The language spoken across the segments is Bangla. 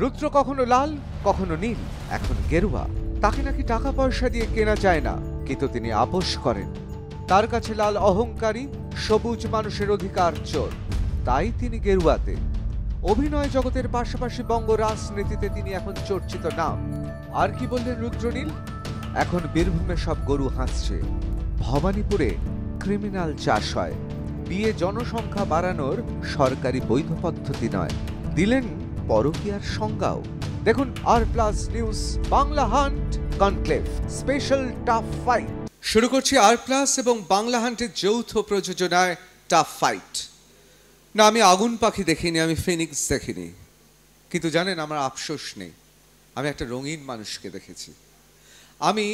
রুদ্র কখনো লাল, কখনো নীল, এখন গেরুয়া। তাকে নাকি টাকা পয়সা দিয়ে কেনা যায় না, কিন্তু তিনি আপোষ করেন। তার কাছে লাল অহংকারী, সবুজ মানুষের অধিকার চোর, তাই তিনি গেরুয়াতে। অভিনয় জগতের পাশাপাশি বঙ্গ রাজনীতিতে তিনি এখন চর্চিত নাম। আর কি বললেন রুদ্রনীল? এখন বীরভূমে সব গরু হাসছে, ভবানীপুরে ক্রিমিনাল চাষ হয়, বিয়ে জনসংখ্যা বাড়ানোর সরকারি বৈধ পদ্ধতি নয়, দিলেন পরকীয়ার সংজ্ঞাও। দেখুন R+ news Bangla hunt conclave special tough fight. শুরু করছি R+ এবং বাংলা হান্টের যৌথ প্রযোজনায় টাফ ফাইট। না, আমি আগুন পাখি দেখিনি, আমি ফিনিক্স দেখিনি, কিন্তু জানেন আমার আফসোস নেই, আমি একটা রঙিন মানুষকে দেখেছি। আমি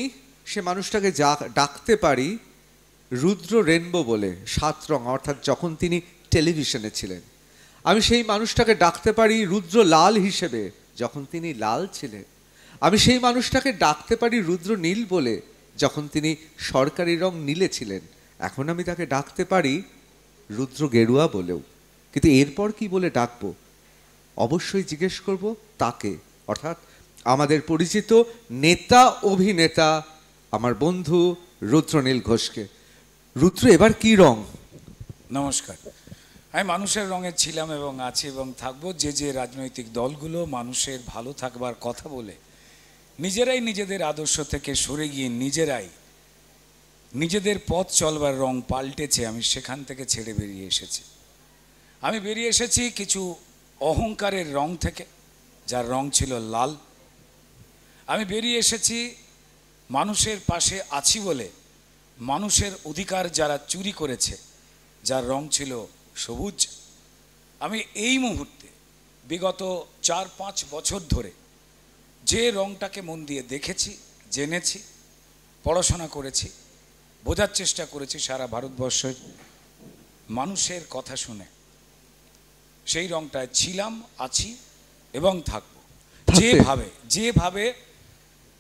সে মানুষটাকে ডাকতে পারি রুদ্র রেনবো বলে, 7 রং, অর্থাৎ যখন তিনি টেলিভিশনে ছিলেন। আমি সেই মানুষটাকে ডাকতে পারি রুদ্র লাল হিসেবে, যখন তিনি লাল ছিলেন। আমি সেই মানুষটাকে ডাকতে পারি রুদ্র নীল বলে, যখন তিনি সরকারি রং নীলে ছিলেন। এখন আমি তাকে ডাকতে পারি রুদ্র গেরুয়া বলেও, কিন্তু এরপর কি বলে ডাকবো অবশ্যই জিজ্ঞেস করব তাকে, অর্থাৎ আমাদের পরিচিত নেতা অভিনেতা আমার বন্ধু রুদ্রনীল ঘোষকে। রুদ্র, এবার কি রং? নমস্কার, আমি মানুষের রঙে ছিলাম এবং আছি এবং থাকবো। যে রাজনৈতিক দলগুলো মানুষের ভালো থাকবার কথা বলে নিজেরাই নিজেদের আদর্শ থেকে সরে গিয়ে নিজেদের পথ চলবার রং পাল্টেছে, আমি সেখান থেকে ছেড়ে বেরিয়ে এসেছি। আমি বেরিয়ে এসেছি কিছু অহংকারের রং থেকে, যার রং ছিল লাল। আমি বেরিয়ে এসেছি মানুষের পাশে আছি বলে মানুষের অধিকার যারা চুরি করেছে, যার রং ছিল সবুজ। আমি এই মুহূর্তে বিগত 4-5 বছর ধরে যে রংটাকে মন দিয়ে দেখেছি, জেনেছি, পড়াশোনা করেছি, বোঝার চেষ্টা করেছি সারা ভারতবর্ষের মানুষের কথা শুনে, সেই রংটায় ছিলাম, আছি এবং থাকবো। যেভাবে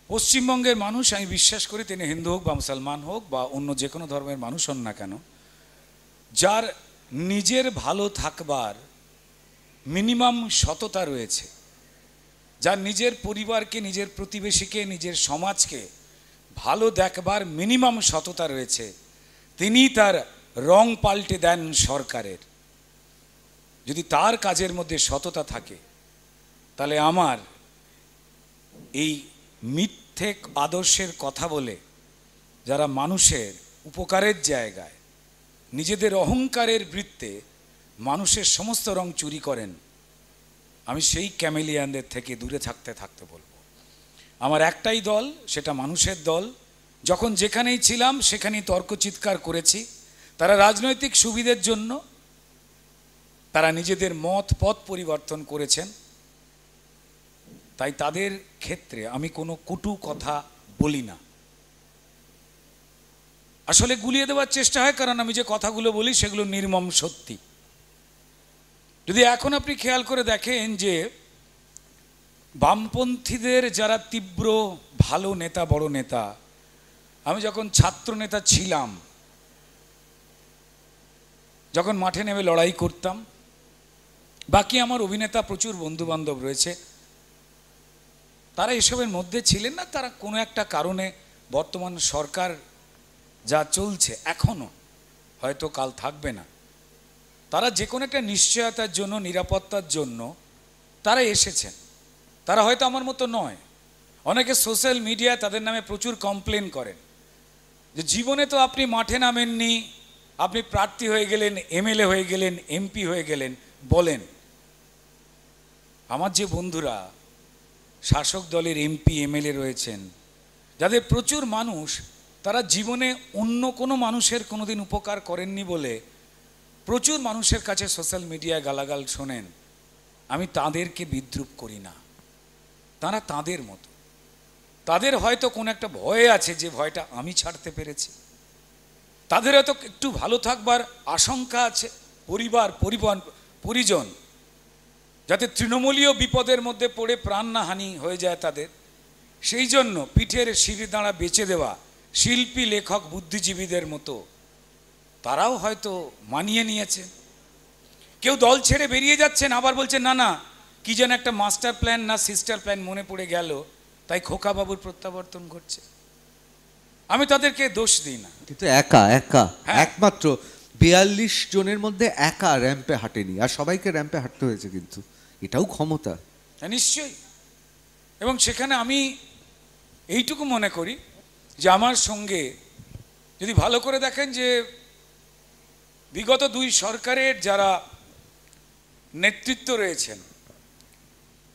পশ্চিমবঙ্গের মানুষ, আমি বিশ্বাস করি তিনি হিন্দু হোক বা মুসলমান হোক বা অন্য যে কোনো ধর্মের মানুষ হন না কেন, যার নিজের ভালো থাকবার মিনিমাম সততা রয়েছে, যার নিজের পরিবারকে, নিজের প্রতিবেশীকে, নিজের সমাজকে ভালো দেখবার মিনিমাম সততা রয়েছে, তিনি তার রং পাল্টে দেন সরকারের। যদি তার কাজের মধ্যে সততা থাকে, তাহলে আমার এই মিথ্যে আদর্শের কথা বলে যারা মানুষের উপকারের জায়গায় নিজেদের অহংকারের বৃত্তে মানুষের সমস্ত রং চুরি করেন, আমি সেই ক্যামেলিয়ানদের থেকে দূরে থাকতে বলবো। আমার একটাই দল, সেটা মানুষের দল। যখন যেখানেই ছিলাম সেখানেই তর্ক চিৎকার করেছি। তারা রাজনৈতিক সুবিধের জন্য তারা নিজেদের পথ পরিবর্তন করেছেন, তাই তাদের ক্ষেত্রে আমি কোনো কটু কথা বলি না। আসলে গুলিয়ে দেওয়ার চেষ্টা হয়, কারণ আমি যে কথাগুলো বলি সেগুলো নির্মম সত্যি। যদি এখন আপনি খেয়াল করে দেখেন যে বামপন্থীদের যারা তীব্র ভালো নেতা, বড় নেতা, আমি যখন ছাত্র নেতা ছিলাম, যখন মাঠে নেমে লড়াই করতাম, বাকি আমার অভিনেতা প্রচুর বন্ধু বান্ধব রয়েছে, তারা এসবের মধ্যে ছিলেন না। তারা কোনো একটা কারণে বর্তমান সরকার যা চলছে এখনো, হয়তো কাল থাকবে না, তারা যে কোনো একটা নিশ্চয়তার জন্য, নিরাপত্তার জন্য তারা এসেছেন। তারা হয়তো আমার মতো নয়। অনেকে সোশ্যাল মিডিয়ায় তাদের নামে প্রচুর কমপ্লেন করেন যে জীবনে তো আপনি মাঠে নামেননি, আপনি প্রার্থী হয়ে গেলেন, MLA হয়ে গেলেন, MP হয়ে গেলেন। বলেন, আমার যে বন্ধুরা শাসক দলের MP MLA রয়েছেন, যাদের প্রচুর মানুষ, তারা জীবনে অন্য কোনো মানুষের কোনোদিন উপকার করেননি বলে প্রচুর মানুষের কাছে সোশ্যাল মিডিয়ায় গালাগাল শোনেন। আমি তাদেরকে বিদ্রূপ করি না, তারা তাদের মতো। তাদের হয়তো কোনো একটা ভয় আছে, যে ভয়টা আমি ছাড়তে পেরেছি। তাদের হয়তো একটু ভালো থাকবার আশঙ্কা আছে, পরিজন যাতে তৃণমূলীয় বিপদের মধ্যে পড়ে প্রাণ না হানি হয়ে যায় তাদের, সেই জন্য পিঠের শিরদাঁড়া বেচে দেওয়া শিল্পী, লেখক, বুদ্ধিজীবীদের মতো তারাও হয়তো মানিয়ে নিয়েছেন। কেউ দল ছেড়ে বেরিয়ে যাচ্ছেন, আবার বলছেন না কি যেন একটা মাস্টার প্ল্যান না সিস্টার প্ল্যান মনে পড়ে গেল, তাই খোকাবাবুর প্রত্যাবর্তন ঘটছে। আমি তাদেরকে দোষ দিই না, কিন্তু একা একা হ্যাঁ। একমাত্র 42 জনের মধ্যে একা র্যাম্পে হাঁটেনি, আর সবাইকে র্যাম্পে হাঁটতে হয়েছে, কিন্তু এটাও ক্ষমতা। হ্যাঁ, নিশ্চয়ই। এবং সেখানে আমি এইটুকু মনে করি যে আমার সঙ্গে যদি ভালো করে দেখেন যে বিগত 2 সরকারের যারা নেতৃত্ব রয়েছেন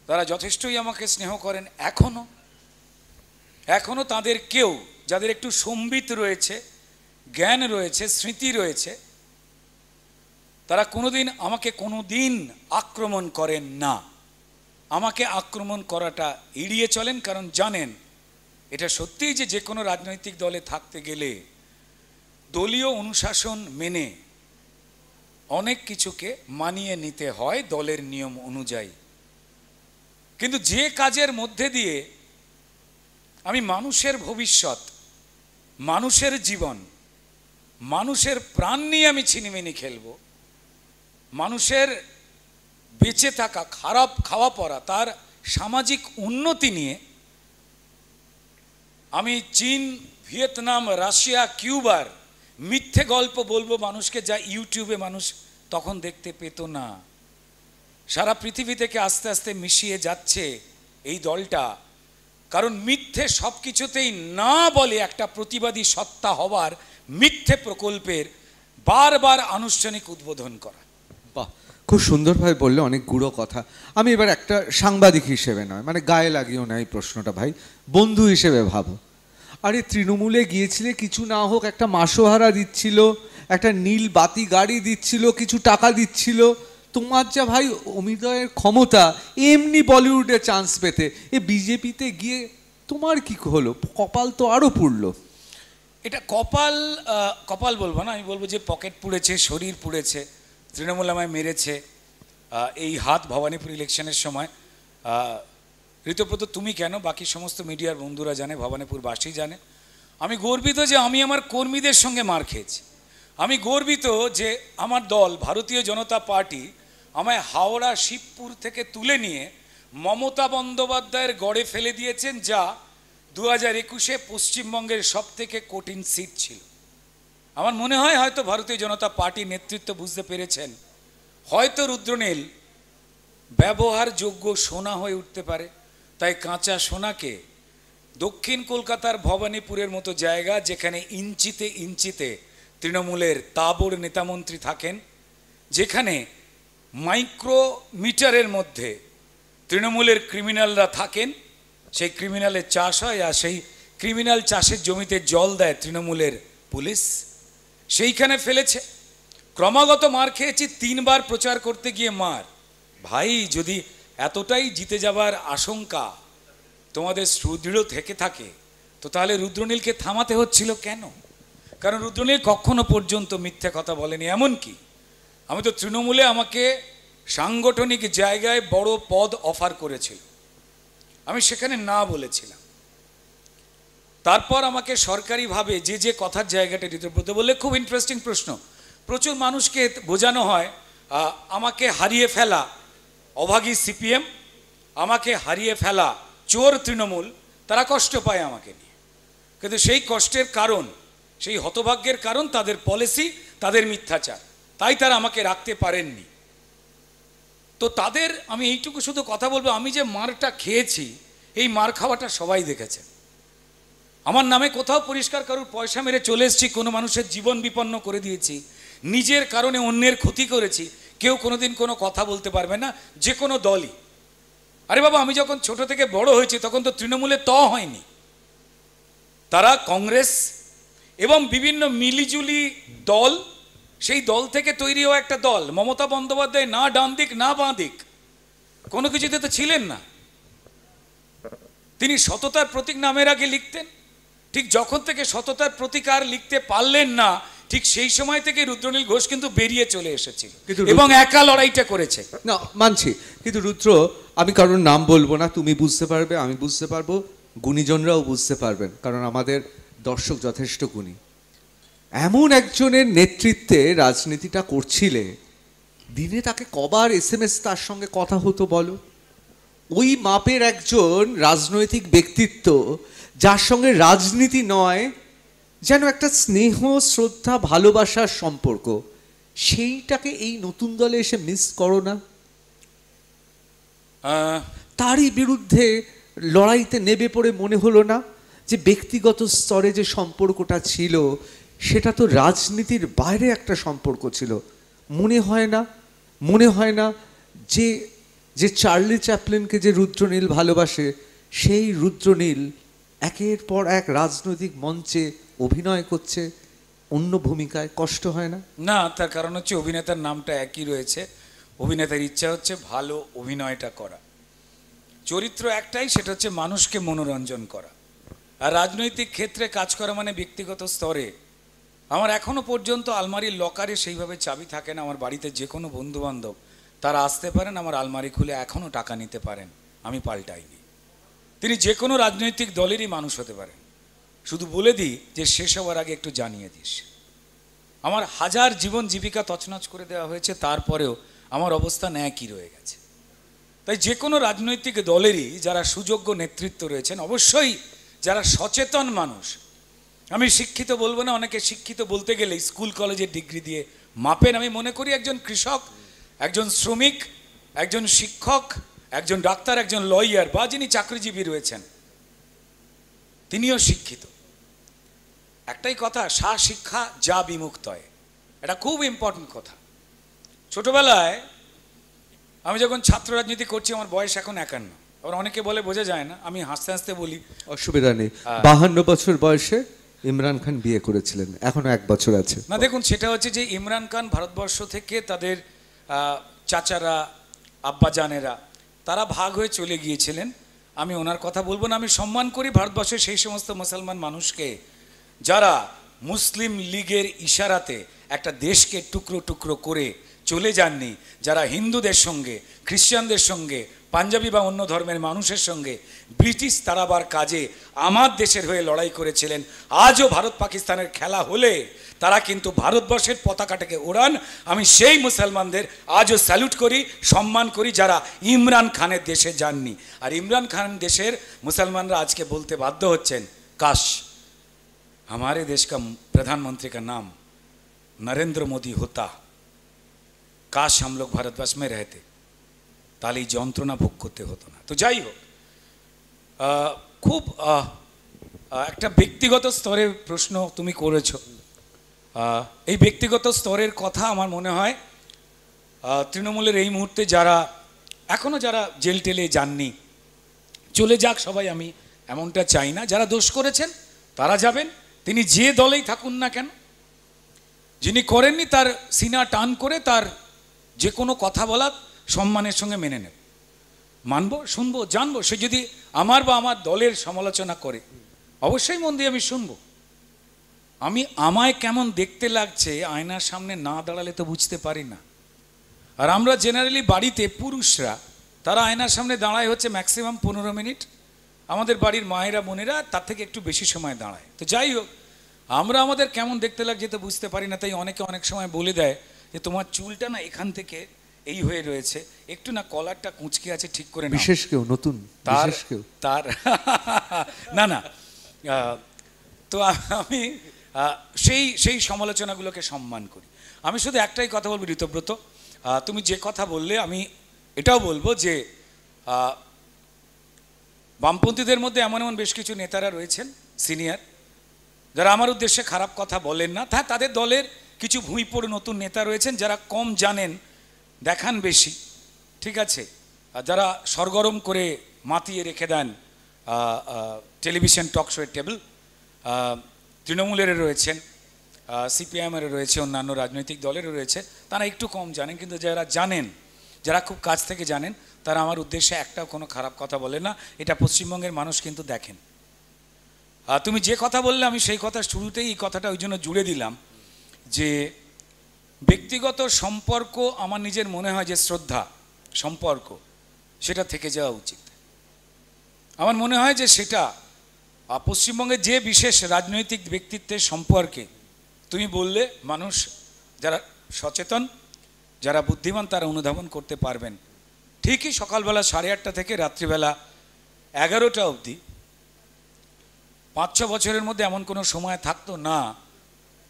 তারা যথেষ্টই আমাকে স্নেহ করেন। এখনো তাদের কেউ যাদের একটু সম্বিত রয়েছে, জ্ঞান রয়েছে, স্মৃতি রয়েছে, তারা আমাকে কোনোদিন আক্রমণ করেন না। আমাকে আক্রমণ করাটা এড়িয়ে চলেন, কারণ জানেন এটা সত্যিই যে কোনো রাজনৈতিক দলে থাকতে গেলে দলীয় অনুশাসন মেনে অনেক কিছুকে মানিয়ে নিতে হয় দলের নিয়ম অনুযায়ী। কিন্তু যে কাজের মধ্যে দিয়ে আমি মানুষের ভবিষ্যৎ, মানুষের জীবন, মানুষের প্রাণ নিয়ে আমি ছিনিমিনি খেলবো, মানুষের বেঁচে থাকা, খারাপ খাওয়া পড়া, তার সামাজিক উন্নতি নিয়ে আমি চীন, ভিয়েতনাম, রাশিয়া, কিউবার মিথ্যে গল্প বলবো মানুষকে, যা ইউটিউবে মানুষ তখন দেখতে পেত না। সারা পৃথিবী থেকে আস্তে আস্তে মিশিয়ে যাচ্ছে এই দলটা, কারণ মিথ্যে সব কিছুতেই না বলে একটা প্রতিবাদী সত্তা হওয়ার মিথ্যে প্রকল্পের বারবার আনুষ্ঠানিক উদ্বোধন করা। বাহ, খুব সুন্দরভাবে বললে, অনেক গুঁড়ো কথা। আমি এবার একটা সাংবাদিক হিসেবে নয়, মানে গায়ে লাগিও না এই প্রশ্নটা ভাই, বন্ধু হিসেবে ভাবো। আরে তৃণমূলে গিয়েছিলে, কিছু না হোক একটা মাসোহারা দিচ্ছিল, একটা নীল বাতি গাড়ি দিচ্ছিল, কিছু টাকা দিচ্ছিল, তোমার যা ভাই অমিতয়ের ক্ষমতা এমনি বলিউডে চান্স পেতে, এ বিজেপিতে গিয়ে তোমার কি হলো? কপাল তো আরো পুড়লো। এটা কপাল বলবো না, আমি বলবো যে পকেট পুড়েছে, শরীর পুড়েছে। তৃণমূল আমায় মেরেছে। এই হাত ভবানীপুর ইলেকশনের সময়, ঋতব্রত তুমি কেন, বাকি সমস্ত মিডিয়ার বন্ধুরা জানে, ভবানীপুরবাসী জানে, আমি গর্বিত যে আমি আমার কর্মীদের সঙ্গে মার খেয়েছি। আমি গর্বিত যে আমার দল ভারতীয় জনতা পার্টি আমায় হাওড়া শিবপুর থেকে তুলে নিয়ে মমতা বন্দ্যোপাধ্যায়ের গড়ে ফেলে দিয়েছেন, যা 2021-এ পশ্চিমবঙ্গের সব থেকে কঠিন সিট ছিল। আমার মনে হয় হয়তো ভারতীয় জনতা পার্টি নেতৃত্ব বুঝতে পেরেছেন, হয়তো রুদ্রনীল ব্যবহারযোগ্য সোনা হয়ে উঠতে পারে, তাই কাঁচা সোনাকে দক্ষিণ কলকাতার ভবানীপুরের মতো জায়গা, যেখানে ইঞ্চিতে ইঞ্চিতে তৃণমূলের তাবড় নেতামন্ত্রী থাকেন, যেখানে মাইক্রোমিটারের মধ্যে তৃণমূলের ক্রিমিনালরা থাকেন, সেই ক্রিমিনালের চাষ হয়, আর সেই ক্রিমিনাল চাষের জমিতে জল দেয় তৃণমূলের পুলিশ, সেইখানে ফেলেছে। ক্রমাগত মার খেয়েছি, 3 বার প্রচার করতে গিয়ে মার। ভাই, যদি এতটাই জিতে যাবার আশঙ্কা তোমাদের সুদৃঢ় থেকে থাকে, তো তাহলে রুদ্রনীলকে থামাতে হচ্ছিল কেন? কারণ রুদ্রনীল কখনো পর্যন্ত মিথ্যে কথা বলেনি। এমনকি আমি তো তৃণমূলে আমাকে সাংগঠনিক জায়গায় বড় পদ অফার করেছিল, আমি সেখানে না বলেছিলাম। তারপর আমাকে সরকারিভাবে যে কথার জায়গাটা ঋতব্রত বললে খুব ইন্টারেস্টিং প্রশ্ন। প্রচুর মানুষকে বোঝানো হয় আমাকে হারিয়ে ফেলা অভাগী সিপিএম, আমাকে হারিয়ে ফেলা চোর তৃণমূল, তারা কষ্ট পায় আমাকে নিয়ে। কিন্তু সেই কষ্টের কারণ, সেই হতভাগ্যের কারণ তাদের পলিসি, তাদের মিথ্যাচার, তাই তারা আমাকে রাখতে পারেননি। তো তাদের আমি এইটুকু শুধু কথা বলবো, আমি যে মারটা খেয়েছি, এই মার খাওয়াটা সবাই দেখেছে। আমার নামে কোথাও পরিষ্কার কারুর পয়সা মেরে চলে এসেছি, কোনো মানুষের জীবন বিপন্ন করে দিয়েছি, নিজের কারণে অন্যের ক্ষতি করেছি, কেউ কোনোদিন কোনো কথা বলতে পারবে না, যে কোনো দলই। আরে বাবা, আমি যখন ছোট থেকে বড় হয়েছি তখন তো তৃণমূলে হয়নি, তারা কংগ্রেস এবং বিভিন্ন মিলিজুলি দল, সেই দল থেকে তৈরি হওয়া একটা দল। মমতা বন্দ্যোপাধ্যায় না ডান দিক না বাঁ দিক কোনো কিছুতে তো ছিলেন না। তিনি সততার প্রতীক নামের আগে লিখতেন, ঠিক যখন থেকে সততার প্রতীক আর লিখতে পারলেন না, ঠিক সেই সময় থেকে রুদ্রনীল ঘোষ কিন্তু বেরিয়ে চলে এসেছিল এবং একা লড়াইটা করেছে। না, মানছি, কিন্তু রুদ্র, আমি কারোর নাম বলবো না, তুমি বুঝতে পারবে, আমি বুঝতে পারবো, গুণীজনরাও বুঝতে পারবেন, কারণ আমাদের দর্শক যথেষ্ট গুণী। এমন একজনের নেতৃত্বে রাজনীতিটা করছিলে, দিনে তাকে কবার SMS তার সঙ্গে কথা হতো বলো? ওই মাপের একজন রাজনৈতিক ব্যক্তিত্ব, যার সঙ্গে রাজনীতি নয়, যেন একটা স্নেহ, শ্রদ্ধা, ভালোবাসার সম্পর্ক, সেইটাকে এই নতুন দলে এসে মিস করো না? তারই বিরুদ্ধে লড়াইতে নেমে পড়ে মনে হলো না যে ব্যক্তিগত স্তরে যে সম্পর্কটা ছিল সেটা তো রাজনীতির বাইরে একটা সম্পর্ক ছিল? মনে হয় না যে যে চার্লি চ্যাপলিনকে যে রুদ্রনীল ভালোবাসে, সেই রুদ্রনীল একের পর এক রাজনৈতিক মঞ্চে অভিনয় করছে অন্য ভূমিকায়? কষ্ট হয় না? না, তার কারণ হচ্ছে অভিনেতার নামটা একই রয়েছে, অভিনেতার ইচ্ছা হচ্ছে ভালো অভিনয়টা করা, চরিত্র একটাই, সেটা হচ্ছে মানুষকে মনোরঞ্জন করা। আর রাজনৈতিক ক্ষেত্রে কাজ করা মানে ব্যক্তিগত স্তরে আমার এখনো পর্যন্ত আলমারির লকারে সেইভাবে চাবি থাকে না। আমার বাড়িতে যে কোনো বন্ধু বান্ধব তারা আসতে পারেন, আমার আলমারি খুলে এখনো টাকা নিতে পারেন, আমি পাল্টাইনি। তিনি যে কোনো রাজনৈতিক দলেরই মানুষ হতে পারেন। শুধু বলে দিই যে শেষ হওয়ার আগে একটু জানিয়ে দিস, আমার হাজার জীবন জীবিকা তছনছ করে দেওয়া হয়েছে, তারপরেও আমার অবস্থান একই রয়ে গেছে। তাই যে কোনো রাজনৈতিক দলেরই যারা সুযোগ্য নেতৃত্ব রয়েছেন, অবশ্যই যারা সচেতন মানুষ, আমি শিক্ষিত বলবো না, অনেকে শিক্ষিত বলতে গেলে স্কুল কলেজের ডিগ্রি দিয়ে মাপেন। আমি মনে করি একজন কৃষক, একজন শ্রমিক, একজন শিক্ষক, একজন ডাক্তার, একজন লয়ার বা যিনি চাকরিজীবী রয়েছেন, তিনিও শিক্ষিত। একটাই কথা, সা শিক্ষা যা বিমুক্তয়, এটা খুব ইম্পর্টেন্ট কথা। ছোটবেলায় আমি যখন ছাত্র রাজনীতি করছি, আমার বয়স এখন 51। আবার অনেকে বলে বোঝা যায় না, আমি হাসতে হাসতে বলি অসুবিধা নেই। 52 বছর বয়সে ইমরান খান বিয়ে করেছিলেন, এখনো 1 বছর আছে। না দেখুন, সেটা হচ্ছে যে ইমরান খান ভারতবর্ষ থেকে তাদের চাচারা, আব্বাজানেরা, তারা ভাগ হয়ে চলে গিয়েছিলেন। আমি ওনার কথা বলবো না। আমি সম্মান করি ভারতবর্ষের সেই সমস্ত মুসলমান মানুষকে যারা মুসলিম লীগের ইশারাতে একটা দেশকে টুকরো টুকরো করে চলে যাননি, যারা হিন্দুদের সঙ্গে, খ্রিস্টানদের সঙ্গে, পাঞ্জাবি বা অন্য ধর্মের মানুষের সঙ্গে ব্রিটিশ তাড়াবার কাজে আমার দেশের হয়ে লড়াই করেছিলেন। আজও ভারত পাকিস্তানের খেলা হলে তারা কিন্তু ভারতবর্ষের পতাকাটাকে ওড়ান। আমি সেই মুসলমানদের আজও স্যালুট করি, সম্মান করি, যারা ইমরান খানের দেশে যাননি। আর ইমরান খান দেশের মুসলমানরা আজকে বলতে বাধ্য হচ্ছেন, কাশ हमारे देश का प्रधानमंत्री का नाम नरेंद्र मोदी होता, काश हम लोग भारतवर्ष में रहते, তাহলে এই যন্ত্রণা ভোগ করতে হতো না। তো যাই হোক, খুব একটা ব্যক্তিগত স্তরে প্রশ্ন তুমি করেছো। এই ব্যক্তিগত স্তরের কথা আমার মনে হয় তৃণমূলের এই মুহূর্তে যারা এখনো যারা জেল টেলে যাননি, চলে যাক সবাই, আমি এমনটা চাই না। যারা দোষ করেছেন তারা যাবেন, তিনি যে দলেই থাকুন না কেন। যিনি করেননি তার সিনা টান করে তার যে কোনো কথা বলা সম্মানের সঙ্গে মেনে নেব, মানবো, শুনবো, জানবো। সে যদি আমার বা আমার দলের সমালোচনা করে অবশ্যই মন দিয়ে আমি শুনবো। আমায় কেমন দেখতে লাগছে আয়নার সামনে না দাঁড়ালে তো বুঝতে পারি না। আর আমরা জেনারেলি বাড়িতে পুরুষরা তারা আয়নার সামনে দাঁড়ায় হচ্ছে ম্যাক্সিমাম 15 মিনিট, আমাদের বাড়ির মায়েরা বোনেরা তার থেকে একটু বেশি সময় দাঁড়ায়। তো যাই হোক, আমরা আমাদের কেমন দেখতে লাগছে তো বুঝতে পারি না। তাই অনেকে অনেক সময় বলে দেয় যে তোমার চুলটা না এখান থেকে এই হয়ে রয়েছে, একটু না কলারটা কুঁচকে আছে, ঠিক করে নাও। বিশেষ কেউ নতুন তার না না, তো আমি সেই সমালোচনাগুলোকে সম্মান করি। আমি শুধু একটাই কথা বলবো, ঋতব্রত, তুমি যে কথা বললে আমি এটাও বলবো যে বামপন্থীদের মধ্যে এমন এমন বেশ কিছু নেতারা রয়েছেন সিনিয়র, যারা আমার উদ্দেশ্যে খারাপ কথা বলেন না। তাদের দলের কিছু ভুঁইপোড় নতুন নেতা রয়েছেন যারা কম জানেন, দেখান বেশি, ঠিক আছে, যারা সরগরম করে মাতিয়ে রেখে দেন টেলিভিশন টক শোয়ের টেবিল। তৃণমূলের রয়েছেন, সিপিআইএমের রয়েছে, অন্যান্য রাজনৈতিক দলেরও রয়েছে, তারা একটু কম জানেন। কিন্তু যারা জানেন, যারা খুব কাছ থেকে জানেন, তারা আমার উদ্দেশ্যে একটাও কোনো খারাপ কথা বলে না। এটা পশ্চিমবঙ্গের মানুষ কিন্তু দেখেন। তুমি যে কথা বললে আমি সেই কথা শুরুতেই এই কথাটা ওই জন্য জুড়ে দিলাম যে ব্যক্তিগত সম্পর্ক আমার নিজের মনে হয় যে শ্রদ্ধা সম্পর্ক সেটা থেকে যাওয়া উচিত। আমার মনে হয় যে সেটা পশ্চিমবঙ্গের যে বিশেষ রাজনৈতিক ব্যক্তিত্বের সম্পর্কে তুমি বললে মানুষ যারা সচেতন, যারা বুদ্ধিমান, তারা অনুধাবন করতে পারবেন ঠিকই সকালবেলা 8:30 থেকে রাত্রিবেলা 11টা অবধি 5-6 বছরের মধ্যে এমন কোনো সময় থাকতো না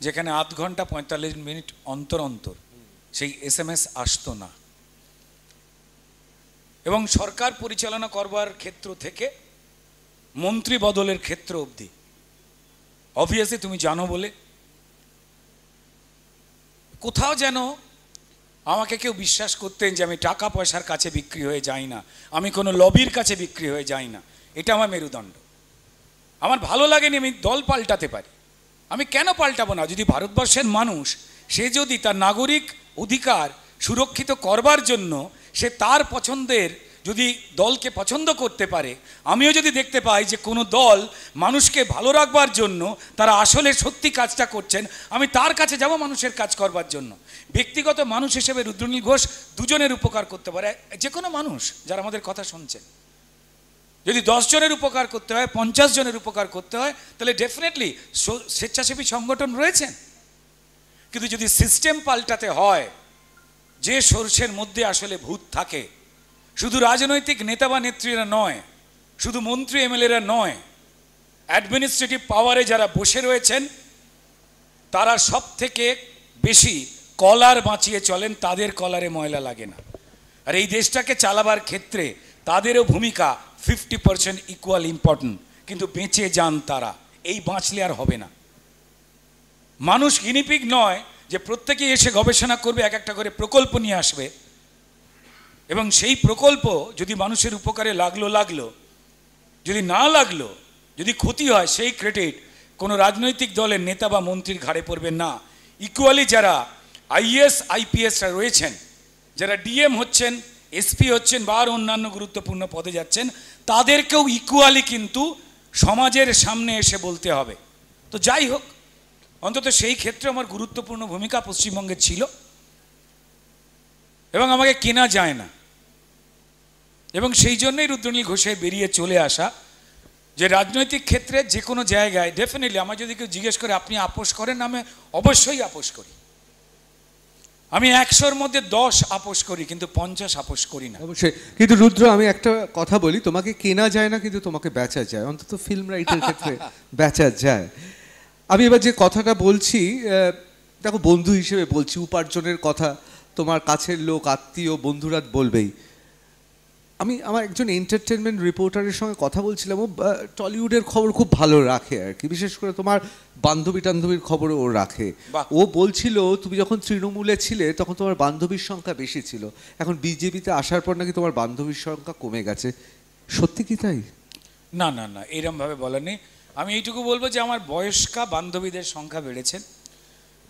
যেখানে আধ ঘন্টা 45 মিনিট অন্তর অন্তর সেই SMS আসতো না। এবং সরকার পরিচালনা করবার ক্ষেত্র থেকে মন্ত্রী বদলের ক্ষেত্র অবধি, অবভিয়াসলি তুমি জানো বলে, কোথাও যেন আমাকে কেউ বিশ্বাস করতেন যে আমি টাকা পয়সার কাছে বিক্রি হয়ে যাই না, আমি কোনো লবির কাছে বিক্রি হয়ে যাই না। এটা আমার মেরুদণ্ড। আমার ভালো লাগেনি আমি দল পাল্টাতে পারি, আমি কেন পাল্টাবো না? যদি ভারতবর্ষের মানুষ সে যদি তার নাগরিক অধিকার সুরক্ষিত করবার জন্য সে তার পছন্দের যদি দলকে পছন্দ করতে পারে, আমিও যদি দেখতে পাই যে কোনো দল মানুষকে ভালো রাখবার জন্য তারা আসলে সত্যি কাজটা করছেন, আমি তার কাছে যাব মানুষের কাজ করবার জন্য। ব্যক্তিগত মানুষ হিসেবে রুদ্রনীল ঘোষ দুজনের উপকার করতে পারে, যে কোনো মানুষ যারা আমাদের কথা শুনছেন। যদি 10 জনের উপকার করতে হয়, 50 জনের উপকার করতে হয়, তাহলে ডেফিনেটলি স্বেচ্ছাসেবী সংগঠন রয়েছেন। কিন্তু যদি সিস্টেম পাল্টাতে হয়, যে সর্ষের মধ্যে আসলে ভূত থাকে, শুধু রাজনৈতিক নেতা বা নেত্রীরা নয়, শুধু মন্ত্রী MLA-রা নয়, অ্যাডমিনিস্ট্রেটিভ পাওয়ারে যারা বসে রয়েছেন তারা সব থেকে বেশি কলার বাঁচিয়ে চলেন, তাদের কলারে ময়লা লাগে না। আর এই দেশটাকে চালাবার ক্ষেত্রে তাদেরও ভূমিকা 50% ইকুয়াল ইম্পর্টেন্ট, কিন্তু বেঁচে যান তারা, এই বাঁচলে আর হবে না। মানুষ গিনিপিগ নয় যে প্রত্যেকেই এসে গবেষণা করবে, এক একটা করে প্রকল্প নিয়ে আসবে, এবং সেই প্রকল্প যদি মানুষের উপকারে লাগলো, যদি না লাগলো, যদি ক্ষতি হয়, সেই ক্রেডিট কোনো রাজনৈতিক দলের নেতা বা মন্ত্রীর ঘাড়ে পড়বে না। ইকুয়ালি যারা IAS IPS-রা রয়েছেন, যারা DM হচ্ছেন, SP হচ্ছেন বা আর অন্যান্য গুরুত্বপূর্ণ পদে যাচ্ছেন, তাদেরকেও ইকুয়ালি কিন্তু সমাজের সামনে এসে বলতে হবে। তো যাই হোক, অন্তত সেই ক্ষেত্রে আমার গুরুত্বপূর্ণ ভূমিকা পশ্চিমবঙ্গে ছিল, এবং আমাকে কেনা যায় না। এবং সেই জন্যই রুদ্রনীল ঘোষের বেরিয়ে চলে আসা, যে রাজনৈতিক ক্ষেত্রে যে কোনো জায়গায় ডেফিনেটলি আমার যদি কেউ জিজ্ঞেস করে আপনি আপোষ করেন, আমি অবশ্যই আপোষ করি। আমি 100-র মধ্যে 10 আপোষ করি, কিন্তু 50 আপোষ করি না। অবশ্যই। কিন্তু রুদ্র, আমি একটা কথা বলি, তোমাকে কেনা যায় না কিন্তু তোমাকে বেচা যায়, অন্তত ফিল্ম রাইটের ক্ষেত্রে বেচা যায়। আমি এবার যে কথাটা বলছি, দেখো বন্ধু হিসেবে বলছি, উপার্জনের কথা তোমার কাছের লোক, আত্মীয়, বন্ধুরা বলবেই। আমি আমার একজন এন্টারটেনমেন্ট রিপোর্টারের সঙ্গে কথা বলছিলাম, ও টলিউডের খবর খুব ভালো রাখে আর কি, বিশেষ করে তোমার বান্ধবী টান্ধবীর খবরও ও রাখে। ও বলছিল তুমি যখন তৃণমূলে ছিলে তখন তোমার বান্ধবীর সংখ্যা বেশি ছিল, এখন বিজেপিতে আসার পর নাকি তোমার বান্ধবীর সংখ্যা কমে গেছে। সত্যি কি তাই? না না না, এরমভাবে বলা নেই। আমি এইটুকু বলবো যে আমার বয়স্কা বান্ধবীদের সংখ্যা বেড়েছেন,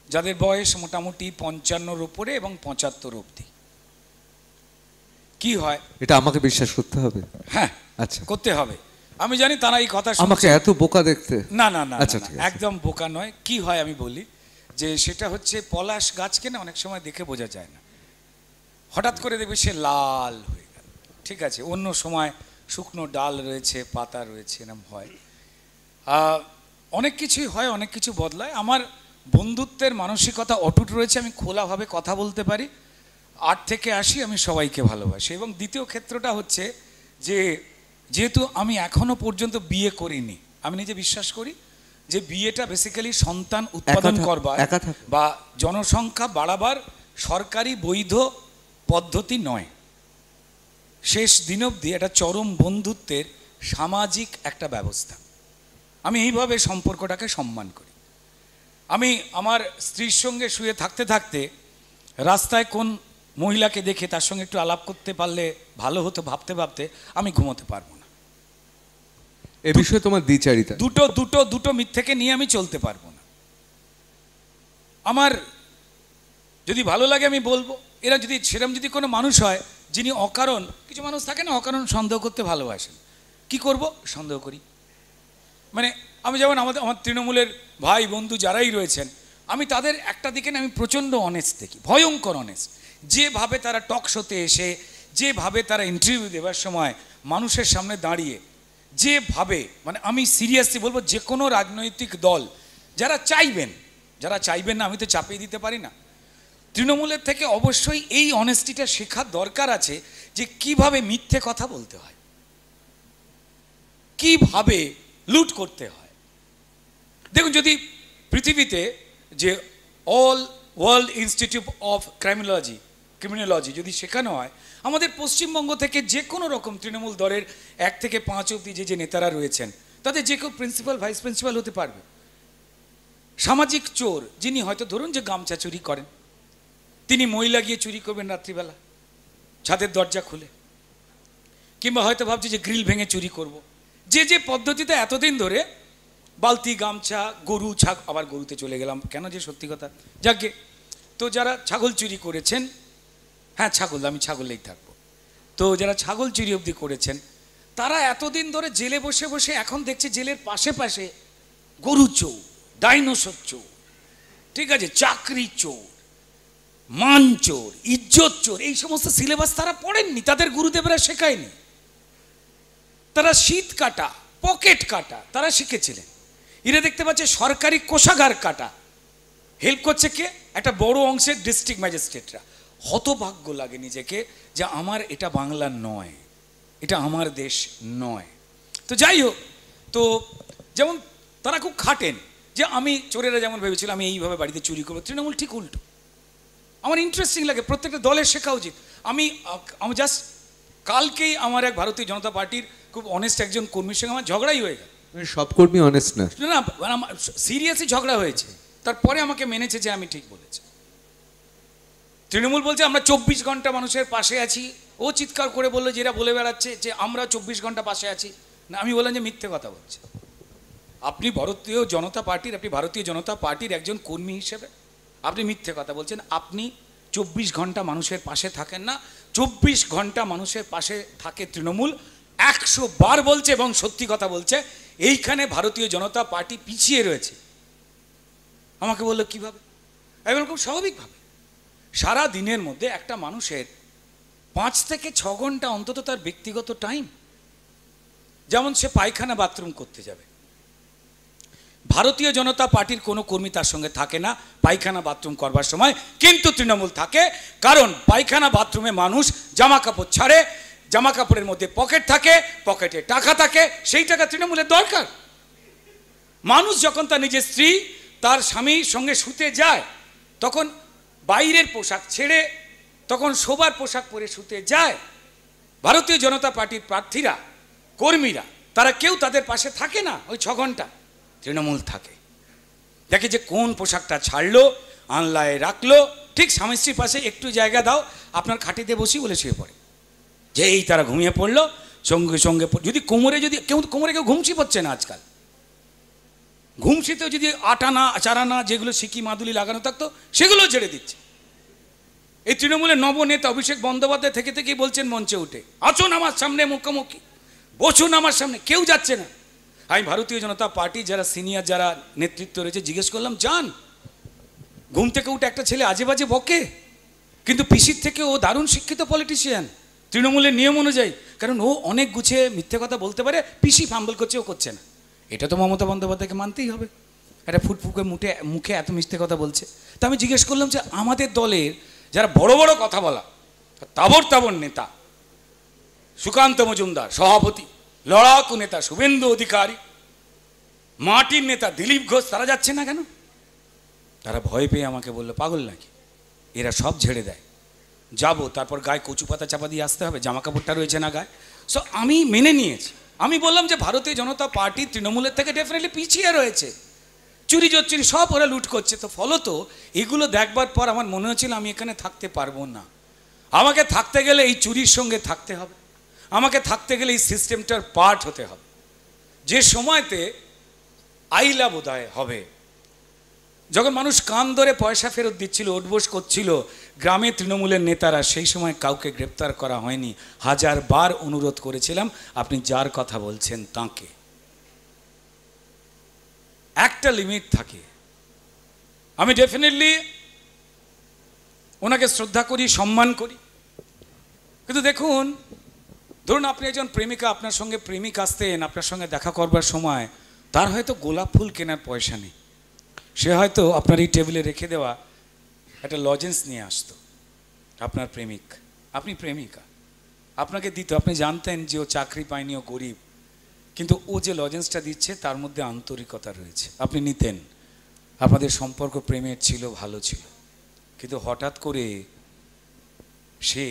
যাদের বয়স মোটামুটি 55-র উপরে এবং 75 অবধি। কি হয়, এটা আমাকে বিশ্বাস করতে হবে? হ্যাঁ, আচ্ছা, করতে হবে। আমি জানি তারা এই কথা আমাকে এত বোকা দেখতে? না না না, আচ্ছা, একদম বোকা নয়। কি হয় আমি বলি, যে সেটা হচ্ছে পলাশ গাছকে না অনেক সময় দেখে বোঝা যায় না, হঠাৎ করে দেখবে সে লাল হয়ে গেল, ঠিক আছে, অন্য সময় শুকনো ডাল রয়েছে, পাতা রয়েছে, এরকম হয়। অনেক কিছুই হয়, অনেক কিছু বদলায়। আমার বন্ধুত্বের মানসিকতা অটুট রয়েছে, আমি খোলাভাবে কথা বলতে পারি। 8 থেকে 80 আমি সবাইকে ভালোবাসি। এবং দ্বিতীয় ক্ষেত্রটা হচ্ছে যে যেহেতু আমি এখনো পর্যন্ত বিয়ে করিনি, আমি নিজে বিশ্বাস করি যে বিয়েটা বেসিক্যালি সন্তান উৎপাদন করবার বা জনসংখ্যা বাড়াবার সরকারি বৈধ পদ্ধতি নয়। শেষ দিন অবধি একটা চরম বন্ধুত্বের সামাজিক একটা ব্যবস্থা। আমি এইভাবে সম্পর্কটাকে সম্মান করি। আমি আমার স্ত্রীর সঙ্গে শুয়ে থাকতে থাকতে রাস্তায় কোন মহিলাকে দেখে তার সঙ্গে একটু আলাপ করতে পারলে ভালো হতো ভাবতে ভাবতে আমি ঘুমোতে পারবো না। এ বিষয়ে তোমার দ্বিচারিতা? দুটো মিথ্যেকে নিয়ে আমি চলতে পারবো না। আমার যদি ভালো লাগে আমি বলবো। এরা যদি সেরকম যদি কোনো মানুষ হয় যিনি অকারণ, কিছু মানুষ থাকে না অকারণ সন্দেহ করতে ভালোবাসেন, কি করব? সন্দেহ করি। মানে আমি যেমন আমার তৃণমূলের ভাই বন্ধু যারাই রয়েছেন, আমি তাদের একটা দিকে না আমি প্রচণ্ড অনেস্ট দেখি, ভয়ঙ্কর অনেস্ট। যেভাবে তারা টক শোতে এসে, যেভাবে তারা ইন্টারভিউ দেওয়ার সময় মানুষের সামনে দাঁড়িয়ে যেভাবে, মানে আমি সিরিয়াসলি বলবো যে কোনো রাজনৈতিক দল যারা চাইবেন না, আমি তো চাপিয়ে দিতে পারি না। তৃণমূলের থেকে অবশ্যই এই অনেস্টিটা শেখার দরকার আছে, যে যে কিভাবে মিথ্যে কথা বলতে হয়, কিভাবে লুট করতে হয়। দেখুন, যদি পৃথিবীতে যে all world institute of criminology যদি শেখানো হয়, আমাদের পশ্চিমবঙ্গ থেকে যে কোনো রকম তৃণমূল দলের 1 থেকে 5 অবধি যে নেতারা রয়েছেন, তাদের যে কেউ প্রিন্সিপাল, ভাইস প্রিন্সিপাল হতে পারবে। সামাজিক চোর যিনি, হয়তো ধরুন যে গামছা চুরি করেন, তিনি মহিলা গিয়ে চুরি করবেন রাত্রিবেলা ছাদের দরজা খুলে, কিংবা হয়তো ভাবছে যে গ্রিল ভেঙে চুরি করব। যে যে পদ্ধতিতে এতদিন ধরে বালতি, গামছা, গরু, আবার গরুতে চলে গেলাম কেন, যে সত্যি কথা, যাকে তো যারা ছাগল চুরি করেছেন, হ্যাঁ ছাগল, আমি ছাগলেই থাকবো, তো যারা ছাগল চুরি অবধি করেছেন, তারা এতদিন ধরে জেলে বসে বসে এখন দেখছে জেলের পাশে পাশে গরু চোর, ডাইনোসর চোর, ঠিক আছে, চাকরি চোর, মান চোর, ইজ্জত চোর, এই সমস্ত সিলেবাস তারা পড়েননি, তাদের গুরুদেবরা শেখায়নি। তারা শীত কাটা, পকেট কাটা তারা শিখেছিলেন। এরা দেখতে পাচ্ছে সরকারি কোষাগার কাটা, হেল্প করছে কে? একটা বড় অংশের ডিস্ট্রিক্ট ম্যাজিস্ট্রেটরা। হতভাগ্য লাগে নিজেকে যে আমার এটা বাংলা নয়, এটা আমার দেশ নয়। তো যাই হোক, তো যেমন তারা খুব খাটেন যে আমি, চোরেরা যেমন ভেবেছিল আমি এইভাবে বাড়িতে চুরি করবো, তৃণমূল ঠিক উল্টো। আমার ইন্টারেস্টিং লাগে, প্রত্যেকটা দলের শেখা উচিত। আমি জাস্ট কালকেই আমার এক ভারতীয় জনতা পার্টির খুব অনেস্ট একজন কর্মীর সঙ্গে আমার ঝগড়াই হয়ে গেল। সব কর্মী অনেস্ট না, না, সিরিয়াসলি ঝগড়া হয়েছে, তারপরে আমাকে মেনেছে যে আমি ঠিক বলেছি। তৃণমূল বলছে আমরা 24 ঘন্টা মানুষের পাশে আছি, ও চিৎকার করে বললো যে এরা বলে বেড়াচ্ছে যে আমরা 24 ঘন্টা পাশে আছি। না, আমি বললাম যে মিথ্যে কথা বলছে। আপনি ভারতীয় জনতা পার্টির একজন কর্মী হিসেবে আপনি মিথ্যে কথা বলছেন। আপনি 24 ঘন্টা মানুষের পাশে থাকেন না, 24 ঘন্টা মানুষের পাশে থাকে তৃণমূল, 100 বার বলছে এবং সত্যি কথা বলছে। এইখানে ভারতীয় জনতা পার্টি পিছিয়ে রয়েছে। আমাকে বললো কিভাবে? এবং খুব স্বাভাবিকভাবে, সারা দিনের মধ্যে একটা মানুষের 5 থেকে 6 ঘন্টা অন্তত তার ব্যক্তিগত টাইম, যেমন সে পায়খানা বাথরুম করতে যাবে, ভারতীয় জনতা পার্টির কোনো কর্মী তার সঙ্গে থাকে না পায়খানা বাথরুম করবার সময়, কিন্তু তৃণমূল থাকে। কারণ পায়খানা বাথরুমে মানুষ জামা কাপড় ছাড়ে, জামা কাপড়ের মধ্যে পকেট থাকে, পকেটে টাকা থাকে, সেই টাকা তৃণমূলের দরকার। মানুষ যখন তার নিজের স্ত্রী, তার স্বামীর সঙ্গে শুতে যায়, তখন বাইরের পোশাক ছেড়ে তখন শোবার পোশাক পরে শুতে যায়। ভারতীয় জনতা পার্টির প্রার্থীরা, কর্মীরা, তারা কেউ তাদের পাশে থাকে না ওই 6 ঘন্টা। তৃণমূল থাকে, দেখে যে কোন পোশাকটা ছাড়লো, আনলায় রাখলো, ঠিক স্বামী স্ত্রীর পাশে একটু জায়গা দাও, আপনার খাটিতে বসি বলে শুয়ে পড়ে। যেই তারা ঘুমিয়ে পড়লো, সঙ্গে সঙ্গে যদি কোমরে কেউ ঘুমছি পড়ছে না আজকাল, ঘুমছিতেও যদি 8 আনা 4 আনা যেগুলো সিকি মাদুলি লাগানো থাকতো সেগুলো ছেড়ে দিচ্ছে। এই তৃণমূলের নবনেতা অভিষেক বন্দ্যোপাধ্যায় থেকে থেকেই বলছেন মঞ্চে উঠে, আসুন আমার সামনে মুখোমুখি, বসুন আমার সামনে, কেউ যাচ্ছে না। আমি ভারতীয় জনতা পার্টি যারা সিনিয়র, যারা নেতৃত্ব রয়েছে জিজ্ঞেস করলাম, যান। ঘুম থেকে উঠে একটা ছেলে আজে বাজে বকে, কিন্তু পিসির থেকে ও দারুণ শিক্ষিত পলিটিশিয়ান তৃণমূলের নিয়ম অনুযায়ী, কারণ ও অনেক গুছিয়ে মিথ্যে কথা বলতে পারে, পিসি ফাম্বল করছে, ও করছে না। এটা তো মমতা বন্দ্যোপাধ্যায়কে মানতেই হবে, একটা ফুটফুকে মুখে এত মিথ্যে কথা বলছে। তা আমি জিজ্ঞেস করলাম যে আমাদের দলের যারা বড় বড় কথা বলা তাবর নেতা, সুকান্ত মজুমদার সভাপতি, লড়াকু নেতা শুভেন্দু অধিকারী, মাটির নেতা দিলীপ ঘোষ, তারা যাচ্ছে না কেন? তারা ভয় পেয়ে আমাকে বললো, পাগল নাকি, এরা সব ঝেড়ে দেয়, যাবো তারপর গায়ে কচু পাতা চাপা দিয়ে আসতে হবে, জামা কাপড়টা রয়েছে না গায়ে। সো আমি মেনে নিয়েছি। আমি বললাম যে ভারতীয় জনতা পার্টি তৃণমূলের থেকে ডেফিনেটলি পিছিয়ে রয়েছে, চুরি জচ্চুরি সব ওরা লুট করছে। তো ফলত এগুলো দেখবার পর আমার মনে হচ্ছিল আমি এখানে থাকতে পারবো না। আমাকে থাকতে গেলে এই চুরির সঙ্গে থাকতে হবে, আমাকে থাকতে গেলে এই সিস্টেমটার পার্ট হতে হবে। যে সময়তে আইলা বোধহয় হবে, যখন মানুষ কান ধরে পয়সা ফেরত দিচ্ছিল, উঠবোস করছিল, গ্রামে তৃণমূলের নেতারা, সেই সময় কাউকে গ্রেপ্তার করা হয়নি। 1000 বার অনুরোধ করেছিলাম, আপনি যার কথা বলছেন তাঁকে, একটা লিমিট থাকে। আমি ডেফিনেটলি ওনাকে শ্রদ্ধা করি, সম্মান করি, কিন্তু দেখুন, ধরুন আপনি একজন প্রেমিকা, আপনার সঙ্গে প্রেমিক আসতেন, আপনার সঙ্গে দেখা করবার সময় তার হয়তো গোলাপ ফুল কেনার পয়সা নেই, সে হয়তো আপনার এই টেবিলে রেখে দেওয়া একটা লজেন্স নিয়ে আসতো। আপনার প্রেমিক, আপনি প্রেমিকা, আপনাকে দিত, আপনি জানতেন যে ও চাকরি পায়নি, ও গরিব, কিন্তু ও যে লজেন্সটা দিচ্ছে তার মধ্যে আন্তরিকতা রয়েছে, আপনি নিতেন। আপনাদের সম্পর্ক প্রেমের ছিল, ভালো ছিল, কিন্তু হঠাৎ করে সে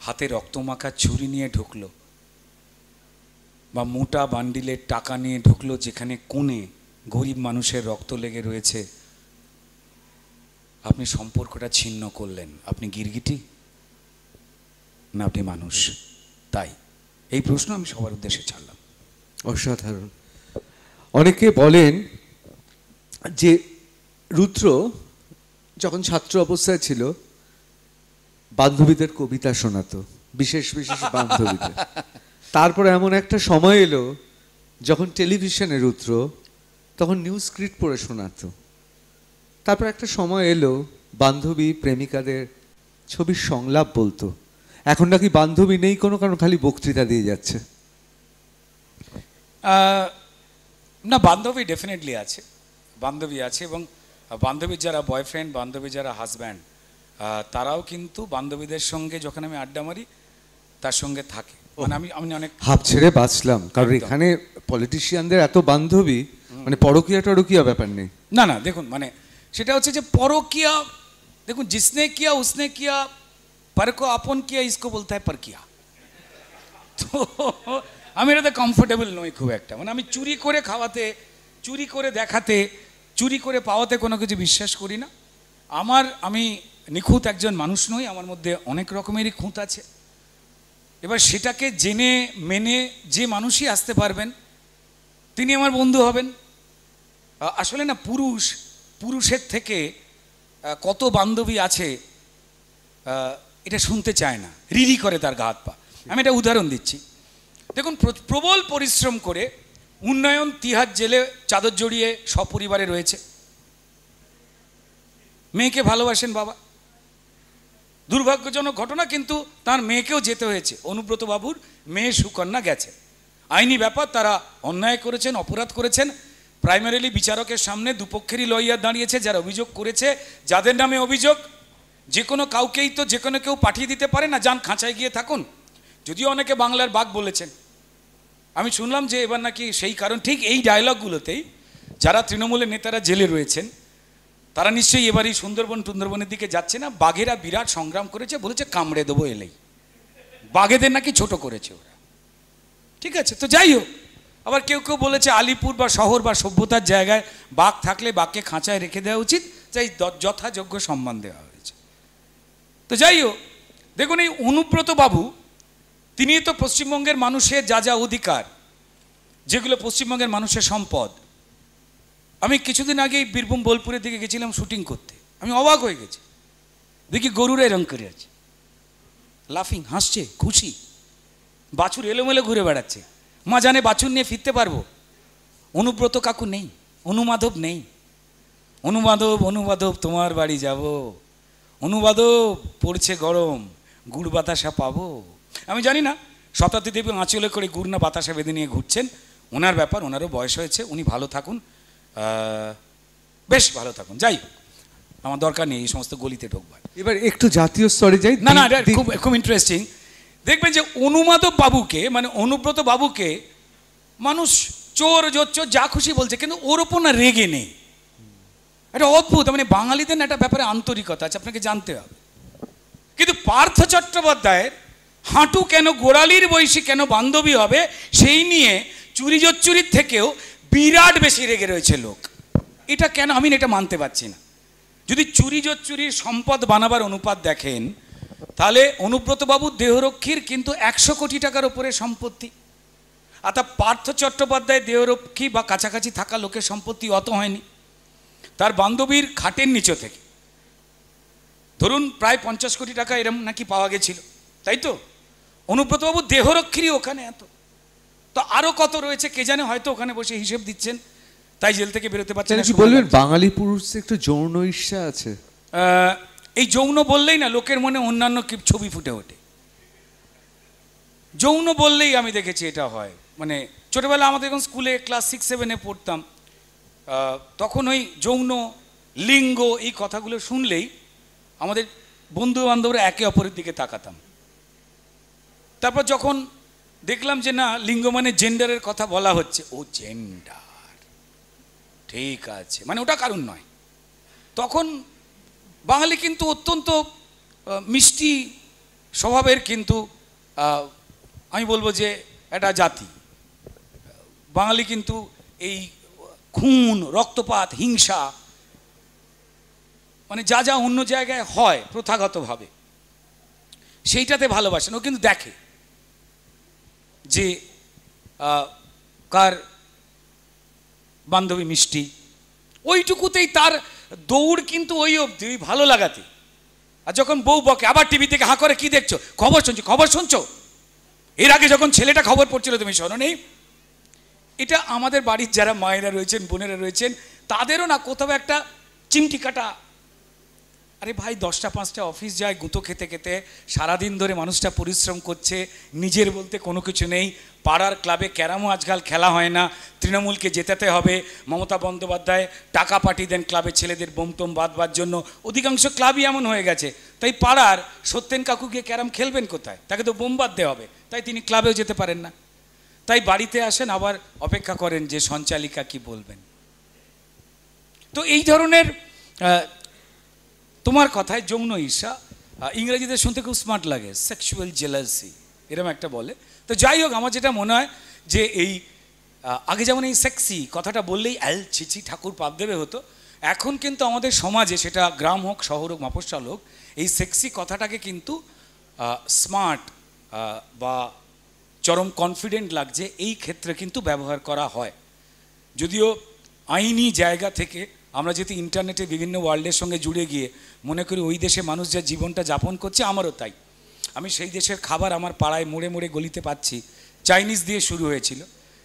হাতে রক্তমাখা ছুরি নিয়ে ঢুকলো, বা মোটা বান্ডিলের টাকা নিয়ে ঢুকলো যেখানে কোণে গরিব মানুষের রক্ত লেগে রয়েছে। আপনি সম্পর্কটা ছিন্ন করলেন। আপনি গিরগিটি না আপনি মানুষ? তাই এই প্রশ্ন আমি সবার উদ্দেশ্যে ছাড়লাম। অসাধারণ। অনেকে বলেন যে রুদ্র যখন ছাত্র অবস্থায় ছিল বান্ধবীদের কবিতা শোনাতো, বিশেষ বিশেষ বান্ধবীদের। তারপরে এমন একটা সময় এলো যখন টেলিভিশনে রুদ্র তখন নিউজ স্ক্রিপ্ট পড়ে শোনাতো। তারপর একটা সময় এলো বান্ধবী প্রেমিকাদের ছবির সংলাপ বলতো। এখন নাকি বান্ধবী নেই কোনো, কারণ খালি বক্তৃতা দিয়ে যাচ্ছে। না, বান্ধবী ডেফিনেটলি আছে, বান্ধবী আছে, এবং বান্ধবীর যারা বয়ফ্রেন্ড, বান্ধবী যারা হাজব্যান্ড, তারাও কিন্তু বান্ধবীদের সঙ্গে যখন আমি আড্ডা মারি তার সঙ্গে থাকে। মানে আমি অনেক হাফ ছেড়ে বাঁচলাম, কারণ এখানে পলিটিশিয়ানদের এত বান্ধবী, মানে পরকীয়া টরকীয়া ব্যাপার নেই। না না, দেখুন মানে সেটা হচ্ছে যে পরকীয়া, দেখুন জিসনে কিয়া উসনে কিয়া, पर को अपन किया इसको बोलता है पर किया। তো আমি এটাতে কমফোর্টেবল নই খুব একটা। মানে আমি চুরি করে খাওয়াতে, চুরি করে দেখাতে, চুরি করে পাওয়াতে কোনো কিছু বিশ্বাস করি না। আমি নিখুঁত একজন মানুষ নই, আমার মধ্যে অনেক রকমেরই খুঁত আছে। এবার সেটাকে জেনে মেনে যে মানুষই আসতে পারবেন তিনি আমার বন্ধু হবেন। আসলে না, পুরুষের থেকে কত বান্ধবী আছে এটা শুনতে চায় না, রিরি করে তার গা হাত পা। আমি একটা উদাহরণ দিচ্ছি। দেখুন, প্রবল পরিশ্রম করে উন্নয়ন তিহার জেলে চাদর জড়িয়ে সপরিবারে রয়েছে, মেয়েকে ভালোবাসেন বাবা। দুর্ভাগ্যজনক ঘটনা, কিন্তু তার মেয়েকেও যেতে হয়েছে। অনুব্রত বাবুর মেয়ে সুকন্যা গেছে, আইনি ব্যাপার, তারা অন্যায় করেছেন, অপরাধ করেছেন। প্রাইমারিলি বিচারকের সামনে দুপক্ষেরই লয়ার দাঁড়িয়েছে, যারা অভিযোগ করেছে, যাদের নামে অভিযোগ, যে কোনো কাউকেই তো যে কোনো কেউ পাঠিয়ে দিতে পারে না, যান খাঁচায় গিয়ে থাকুন। যদিও অনেকে বাংলার বাঘ বলেছেন, আমি শুনলাম যে এবার নাকি সেই কারণ ঠিক এই ডায়লগগুলোতেই যারা তৃণমূলের নেতারা জেলে রয়েছেন তারা নিশ্চয়ই এবারই সুন্দরবনের দিকে যাচ্ছে না, বাঘেরা বিরাট সংগ্রাম করেছে, বলেছে কামড়ে দেবো এলেই। বাঘেদের নাকি ছোট করেছে ওরা। ঠিক আছে, তো যাই হোক। আবার কেউ কেউ বলেছে আলিপুর বা শহর বা সভ্যতার জায়গায় বাঘ থাকলে বাঘকে খাঁচায় রেখে দেওয়া উচিত, যাই যথাযোগ্য সম্মান দেওয়া হয়েছে। তো যাই হোক, দেখুন এই অনুব্রত বাবু, তিনি তো পশ্চিমবঙ্গের মানুষের যা যা অধিকার, যেগুলো পশ্চিমবঙ্গের মানুষের সম্পদ। আমি কিছুদিন আগেই বীরভূম বোলপুরের দিকে গেছিলাম শুটিং করতে, আমি অবাক হয়ে গেছি, দেখি গরুরা এরম করে আছে, লাফিং, হাসছে, খুশি, বাছুর এলোমেলো ঘুরে বেড়াচ্ছে। মা জানে বাছুর নিয়ে ফিরতে পারবো। অনুব্রত কাকু নেই, অনুমাধব নেই। অনুমাধব তোমার বাড়ি যাব, অনুমাধব পড়ছে গরম, গুড় বাতাসা পাবো। আমি জানি না শতাব্দী দেবী আঁচলে করে গুড় না বাতাসা বেঁধে নিয়ে ঘুরছেন, ওনার ব্যাপার, ওনারও বয়স হয়েছে, উনি ভালো থাকুন, বেশ ভালো থাকুন। যাই হোক, আমার দরকার নেই এই সমস্ত গলিতে ঢোকবার। এবার একটু জাতীয় স্তরে যাই। না, খুব ইন্টারেস্টিং। দেখবেন যে অনুমাধব বাবুকে, মানে অনুব্রত বাবুকে মানুষ চোর জোচ্চোর যা খুশি বলছে, কিন্তু ওর ওপর না রেগে নেই। এটা অদ্ভুত। মানে বাঙালিদের না একটা ব্যাপারে আন্তরিকতা আছে, আপনাকে জানতে হবে। কিন্তু পার্থ চট্টোপাধ্যায়ের হাঁটু কেন গোড়ালির বয়সী কেন বান্ধবী হবে, সেই নিয়ে চুরি জোচ্চুরির থেকেও বিরাট বেশি রেগে রয়েছে লোক। এটা কেন আমি এটা মানতে পারছি না। যদি চুরি জোচ্চুরির সম্পদ বানাবার অনুপাত দেখেন, তাহলে অনুব্রতবাবুর দেহরক্ষীর কিন্তু 100 কোটি টাকার ওপরে সম্পত্তি। আর তা পার্থ চট্টোপাধ্যায় দেহরক্ষী বা কাছাকাছি থাকা লোকের সম্পত্তি অত হয়নি। তার বান্ধবীর খাটের নিচে থেকে ধরুন প্রায় 50 কোটি টাকা এরম নাকি পাওয়া গেছিল, তাই তো? অনুব্রতবাবু দেহরক্ষীরই ওখানে এত, তো আরো কত রয়েছে কে জানে, হয়তো ওখানে বসে হিসেব দিচ্ছেন, তাই জেল থেকে বেরোতে পারছেন না। বলবেন বাঙালি পুরুষদের একটু যৌন ঈর্ষা আছে। এই যৌন বললেই না লোকের মনে অন্যান্য কি ছবি ফুটে ওঠে। যৌন বললেই আমি দেখেছি এটা হয়। মানে ছোটবেলা আমাদের যখন স্কুলে ক্লাস 6-7-এ পড়তাম, তখন ওই যৌন, লিঙ্গ এই কথাগুলো শুনলেই আমাদের বন্ধু বান্ধবরা একে অপরের দিকে তাকাতাম। তারপর যখন দেখলাম যে না, লিঙ্গ মানে জেন্ডারের কথা বলা হচ্ছে, ও জেন্ডার, ঠিক আছে, মানে ওটা কারণ নয়। তখন বাঙালি কিন্তু অত্যন্ত মিষ্টি স্বভাবের, কিন্তু আমি বলবো যে একটা জাতি। বাঙালি কিন্তু এই খুন, রক্তপাত, হিংসা, মানে যা যা অন্য জায়গায় হয় প্রথাগতভাবে, সেইটাতে ভালোবাসেন। ও কিন্তু দেখে যে কার বান্ধবী মিষ্টি, ওইটুকুতেই তার দৌড় কিন্তু ওই অবধি, ওই ভালো লাগাতে। আর যখন বউ বকে, আবার টিভি থেকে হাঁ করে, কি দেখছো? খবর শুনছো, খবর শুনছো। এর আগে যখন ছেলেটা খবর পড়ছিল, তুমি শোনো নি? এটা আমাদের বাড়ির যারা মায়েরা রয়েছেন, বোনেরা রয়েছেন, তাদেরও না কোথাও একটা চিমটি কাটা। আরে ভাই, 10টা 5টা অফিস যায়, গুঁতো খেতে খেতে সারাদিন ধরে মানুষটা পরিশ্রম করছে, নিজের বলতে কোনো কিছু নেই। পাড়ার ক্লাবে ক্যারামও আজকাল খেলা হয় না, তৃণমূলকে জেতাতে হবে। মমতা বন্দ্যোপাধ্যায় টাকা পাঠিয়ে দেন ক্লাবে ছেলেদের বোমটোম বাঁধবার জন্য, অধিকাংশ ক্লাবই এমন হয়ে গেছে। তাই পাড়ার সত্যেন কাকু গিয়ে ক্যারাম খেলবেন কোথায়? তাকে তো বোম বাঁধতে হবে, তাই তিনি ক্লাবেও যেতে পারেন না। তাই বাড়িতে আসেন, আবার অপেক্ষা করেন যে সঞ্চালিকা কি বলবেন। তো এই ধরনের তোমার কথায় যৌন ঈর্ষা, ইংরেজিতে শুনতে খুব স্মার্ট লাগে, সেক্সুয়াল জেলাসি এরকম একটা বলে। তো যাই হোক, আমার যেটা মনে হয় যে এই আগে যেমন এই সেক্সি কথাটা বললেই অ্যাল ছিছি ঠাকুর পাপ দেবে হতো, এখন কিন্তু আমাদের সমাজে, সেটা গ্রাম হোক, শহর হোক, মফস্বল হোক, এই সেক্সি কথাটাকে কিন্তু স্মার্ট বা চরম কনফিডেন্ট লাগছে এই ক্ষেত্রে কিন্তু ব্যবহার করা হয়। যদিও আইনি জায়গা থেকে আমরা যেহেতু ইন্টারনেটে বিভিন্ন ওয়ার্ল্ডের সঙ্গে জুড়ে গিয়ে মনে করি ওই দেশে মানুষ যা জীবনটা যাপন করছে আমারও তাই। আমি সেই দেশের খাবার আমার পাড়ায় মোড়ে মোড়ে গলিতে পাচ্ছি। চাইনিজ দিয়ে শুরু হয়েছিল,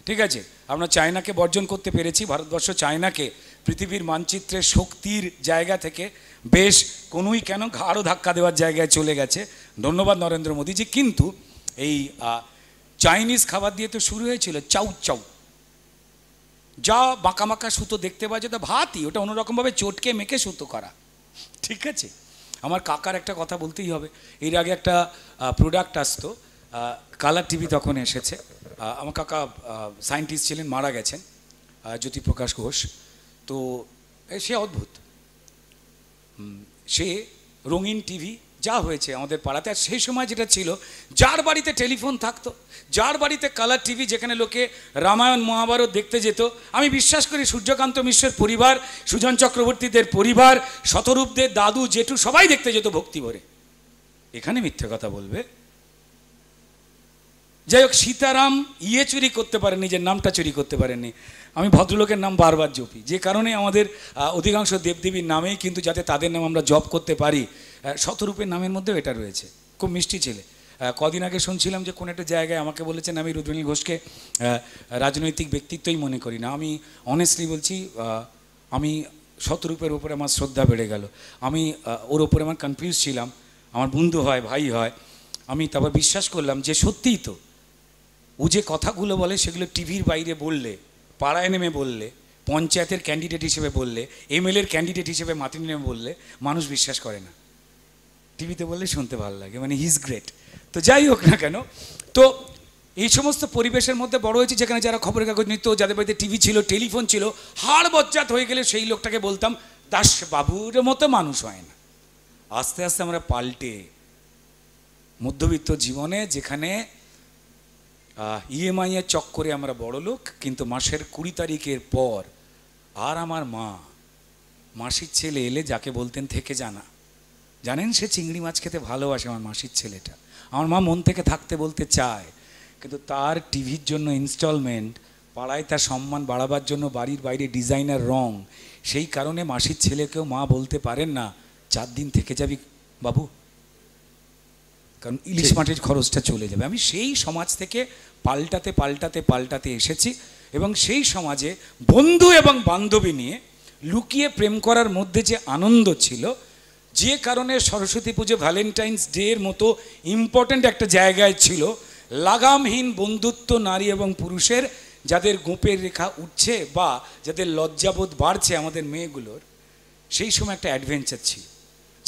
ঠিক আছে, আমরা চায়নাকে বর্জন করতে পেরেছি। ভারতবর্ষ চায়নাকে পৃথিবীর মানচিত্রের শক্তির জায়গা থেকে বেশ কোনোই কেন আরও ধাক্কা দেওয়ার জায়গায় চলে গেছে, ধন্যবাদ নরেন্দ্র মোদীজি। কিন্তু এই চাইনিজ খাবার দিয়ে তো শুরু হয়েছিল চাউ চাউ, যা বাঁকা বাঁকা সুতো দেখতে পাওয়া যেত, ভাতই ওটা অন্যরকমভাবে চটকে মেখে সুতো করা, ঠিক আছে। আমার কাকার একটা কথা বলতেই হবে। এর আগে একটা প্রোডাক্ট আসতো, কালার টিভি তখন এসেছে। আমার কাকা সায়েন্টিস্ট ছিলেন, মারা গেছেন, জ্যোতিপ্রকাশ ঘোষ। তো সে অদ্ভুত, সে রঙিন টিভি যা হয়েছে আমাদের পাড়াতে। আর সেই সময় যেটা ছিল, যার বাড়িতে টেলিফোন থাকতো, যার বাড়িতে কালার টিভি, যেখানে লোকে রামায়ণ মহাভারত দেখতে যেত, আমি বিশ্বাস করি সূর্যকান্ত মিশ্রের পরিবার, সুজন চক্রবর্তীদের পরিবার, শতরূপদের দাদু জেঠু সবাই দেখতে যেত ভক্তি ভরে। এখানে মিথ্যে কথা বলবে? যাই হোক, সীতারাম চুরি করতে পারেন, নিজের নামটা চুরি করতে পারেননি। আমি ভদ্রলোকের নাম বারবার জপি, যে কারণে আমাদের অধিকাংশ দেবদেবীর নামেই কিন্তু যাতে তাদের নাম আমরা জপ করতে পারি, শতরূপের নামের মধ্যেও এটা রয়েছে। খুব মিষ্টি ছেলে। কদিন আগে শুনছিলাম যে কোন একটা জায়গায় আমাকে বলেছেন আমি রুদ্রনীল ঘোষকে রাজনৈতিক ব্যক্তিত্বই মনে করি না। আমি অনেস্টলি বলছি, আমি শতরূপের উপরে আমার শ্রদ্ধা বেড়ে গেল। আমি ওর ওপরে আমার কনফিউজ ছিলাম, আমার বন্ধু হয়, ভাই হয়। আমি তারপর বিশ্বাস করলাম যে সত্যিই তো ও যে কথাগুলো বলে সেগুলো টিভির বাইরে বললে, পাড়ায় নেমে বললে, পঞ্চায়েতের ক্যান্ডিডেট হিসেবে বললে, এমএলএর ক্যান্ডিডেট হিসেবে মাঠে নেমে বললে মানুষ বিশ্বাস করে না। টিভিতে বললে শুনতে ভালো লাগে, মানে হি ইজ গ্রেট। তো যাই হোক না কেন, তো এই সমস্ত পরিবেশের মধ্যে বড় হয়েছে, যেখানে যারা খবরের কাগজ নিত, যাদের বাড়িতে টিভি ছিল, টেলিফোন ছিল, হাড় বজ্জাত হয়ে গেলে সেই লোকটাকে বলতাম দাস বাবুর মতো মানুষ হয় না। আস্তে আস্তে আমরা পাল্টে মধ্যবিত্ত জীবনে, যেখানে ইএমআই এর চক্করে আমরা বড় লোক, কিন্তু মাসের 20 তারিখের পর আর আমার মা মাসির ছেলে এলে যাকে বলতেন থেকে জানা, জানেন সে চিংড়ি মাছ খেতে ভালোবাসে আমার মাসির ছেলেটা। আমার মা মন থেকে থাকতে বলতে চায়, কিন্তু তার টিভির জন্য ইনস্টলমেন্ট, পাড়ায় তার সম্মান বাড়াবার জন্য বাড়ির বাইরে ডিজাইনার রং, সেই কারণে মাসির ছেলেকেও মা বলতে পারেন না 4 দিন থেকে যাবি বাবু, কারণ ইলিশ মাটির খরচটা চলে যাবে। আমি সেই সমাজ থেকে পাল্টাতে পাল্টাতে পাল্টাতে এসেছি, এবং সেই সমাজে বন্ধু এবং বান্ধবী নিয়ে লুকিয়ে প্রেম করার মধ্যে যে আনন্দ ছিল, যে কারণে সরস্বতী পুজো, ভ্যালেন্টাইন্স ডে এর মতো ইম্পর্ট্যান্ট একটা জায়গায় ছিল, লাগামহীন বন্ধুত্ব নারী এবং পুরুষের, যাদের গোপের রেখা উঠছে বা যাদের লজ্জাবোধ বাড়ছে আমাদের মেয়েগুলোর, সেই সময় একটা অ্যাডভেঞ্চার ছিল।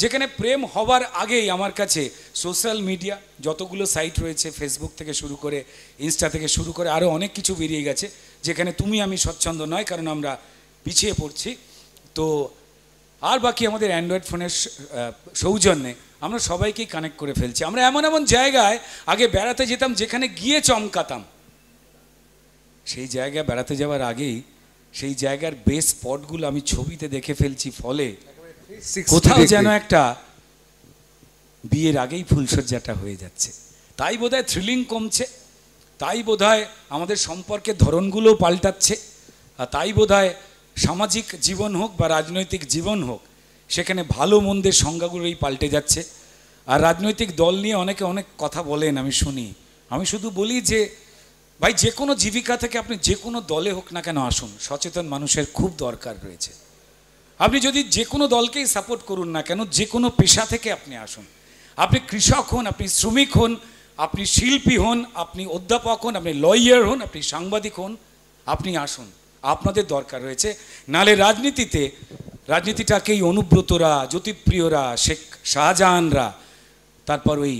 যেখানে প্রেম হবার আগেই আমার কাছে সোশ্যাল মিডিয়া যতগুলো সাইট রয়েছে, ফেসবুক থেকে শুরু করে, ইনস্টা থেকে শুরু করে আরও অনেক কিছু বেরিয়ে গেছে, যেখানে তুমি আমি স্বচ্ছন্দ নয়, কারণ আমরা পিছিয়ে পড়ছি। তো আর বাকি আমাদের অ্যান্ড্রয়েড ফোনের সৌজন্যে আমরা সবাইকেই কানেক্ট করে ফেলছি। আমরা এমন এমন জায়গায় আগে বেড়াতে যেতাম যেখানে গিয়ে চমকাতাম, সেই জায়গায় বেড়াতে যাওয়ার আগেই সেই জায়গার বেস্ট স্পটগুলো আমি ছবিতে দেখে ফেলছি, ফলে কোথাও যেন একটা বিয়ের আগেই ফুলসজ্জাটা হয়ে যাচ্ছে। তাই বোধহয় থ্রিলিং কমছে, তাই বোধহয় আমাদের সম্পর্কের ধরনগুলো পাল্টাচ্ছে, আর তাই বোধহয় সামাজিক জীবন হোক বা রাজনৈতিক জীবন হোক, সেখানে ভালো মন্দের সংজ্ঞাগুলোই পাল্টে যাচ্ছে। আর রাজনৈতিক দল নিয়ে অনেকে অনেক কথা বলেন, আমি শুনি। আমি শুধু বলি যে ভাই, যে কোনো জীবিকা থেকে আপনি যে কোনো দলে হোক না কেন আসুন, সচেতন মানুষের খুব দরকার রয়েছে। আপনি যদি যে কোনো দলকেই সাপোর্ট করুন না কেন, যে কোনো পেশা থেকে আপনি আসুন, আপনি কৃষক হন, আপনি শ্রমিক হন, আপনি শিল্পী হন, আপনি অধ্যাপক হন, আপনি লয়ার হন, আপনি সাংবাদিক হন, আপনি আসুন, আপনাদের দরকার রয়েছে। নালে রাজনীতিটাকেই অনুব্রতরা, জ্যোতিপ্রিয়রা, শেখ শাহজাহানরা, তারপর ওই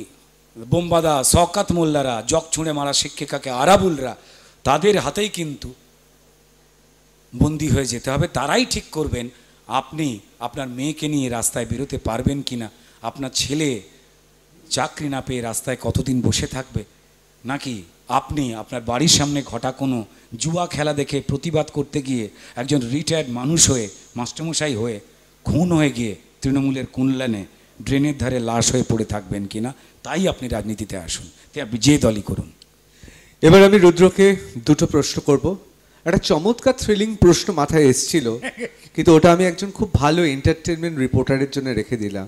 বোম্বাদা শওকত মোল্লারা, জগ ছুঁড়ে মারা শিক্ষিকাকে আরাবুলরা, তাদের হাতেই কিন্তু বন্দী হয়ে যেতে হবে। তারাই ঠিক করবেন আপনি আপনার মেয়েকে নিয়ে রাস্তায় বেরোতে পারবেন কিনা, আপনার ছেলে চাকরি না পেয়ে রাস্তায় কতদিন বসে থাকবে, নাকি আপনি আপনার বাড়ির সামনে ঘটা কোনো জুয়া খেলা দেখে প্রতিবাদ করতে গিয়ে একজন রিটায়ার্ড মানুষ হয়ে, মাস্টারমশাই হয়ে খুন হয়ে গিয়ে তৃণমূলের কুনলানে ড্রেনের ধারে লাশ হয়ে পড়ে থাকবেন কিনা। তাই আপনি রাজনীতিতে আসুন, তাই আপনি যে দলই করুন। এবার আমি রুদ্রকে দুটো প্রশ্ন করব। একটা চমৎকার থ্রিলিং প্রশ্ন মাথায় এসেছিল, কিন্তু ওটা আমি একজন খুব ভালো এন্টারটেনমেন্ট রিপোর্টারের জন্য রেখে দিলাম।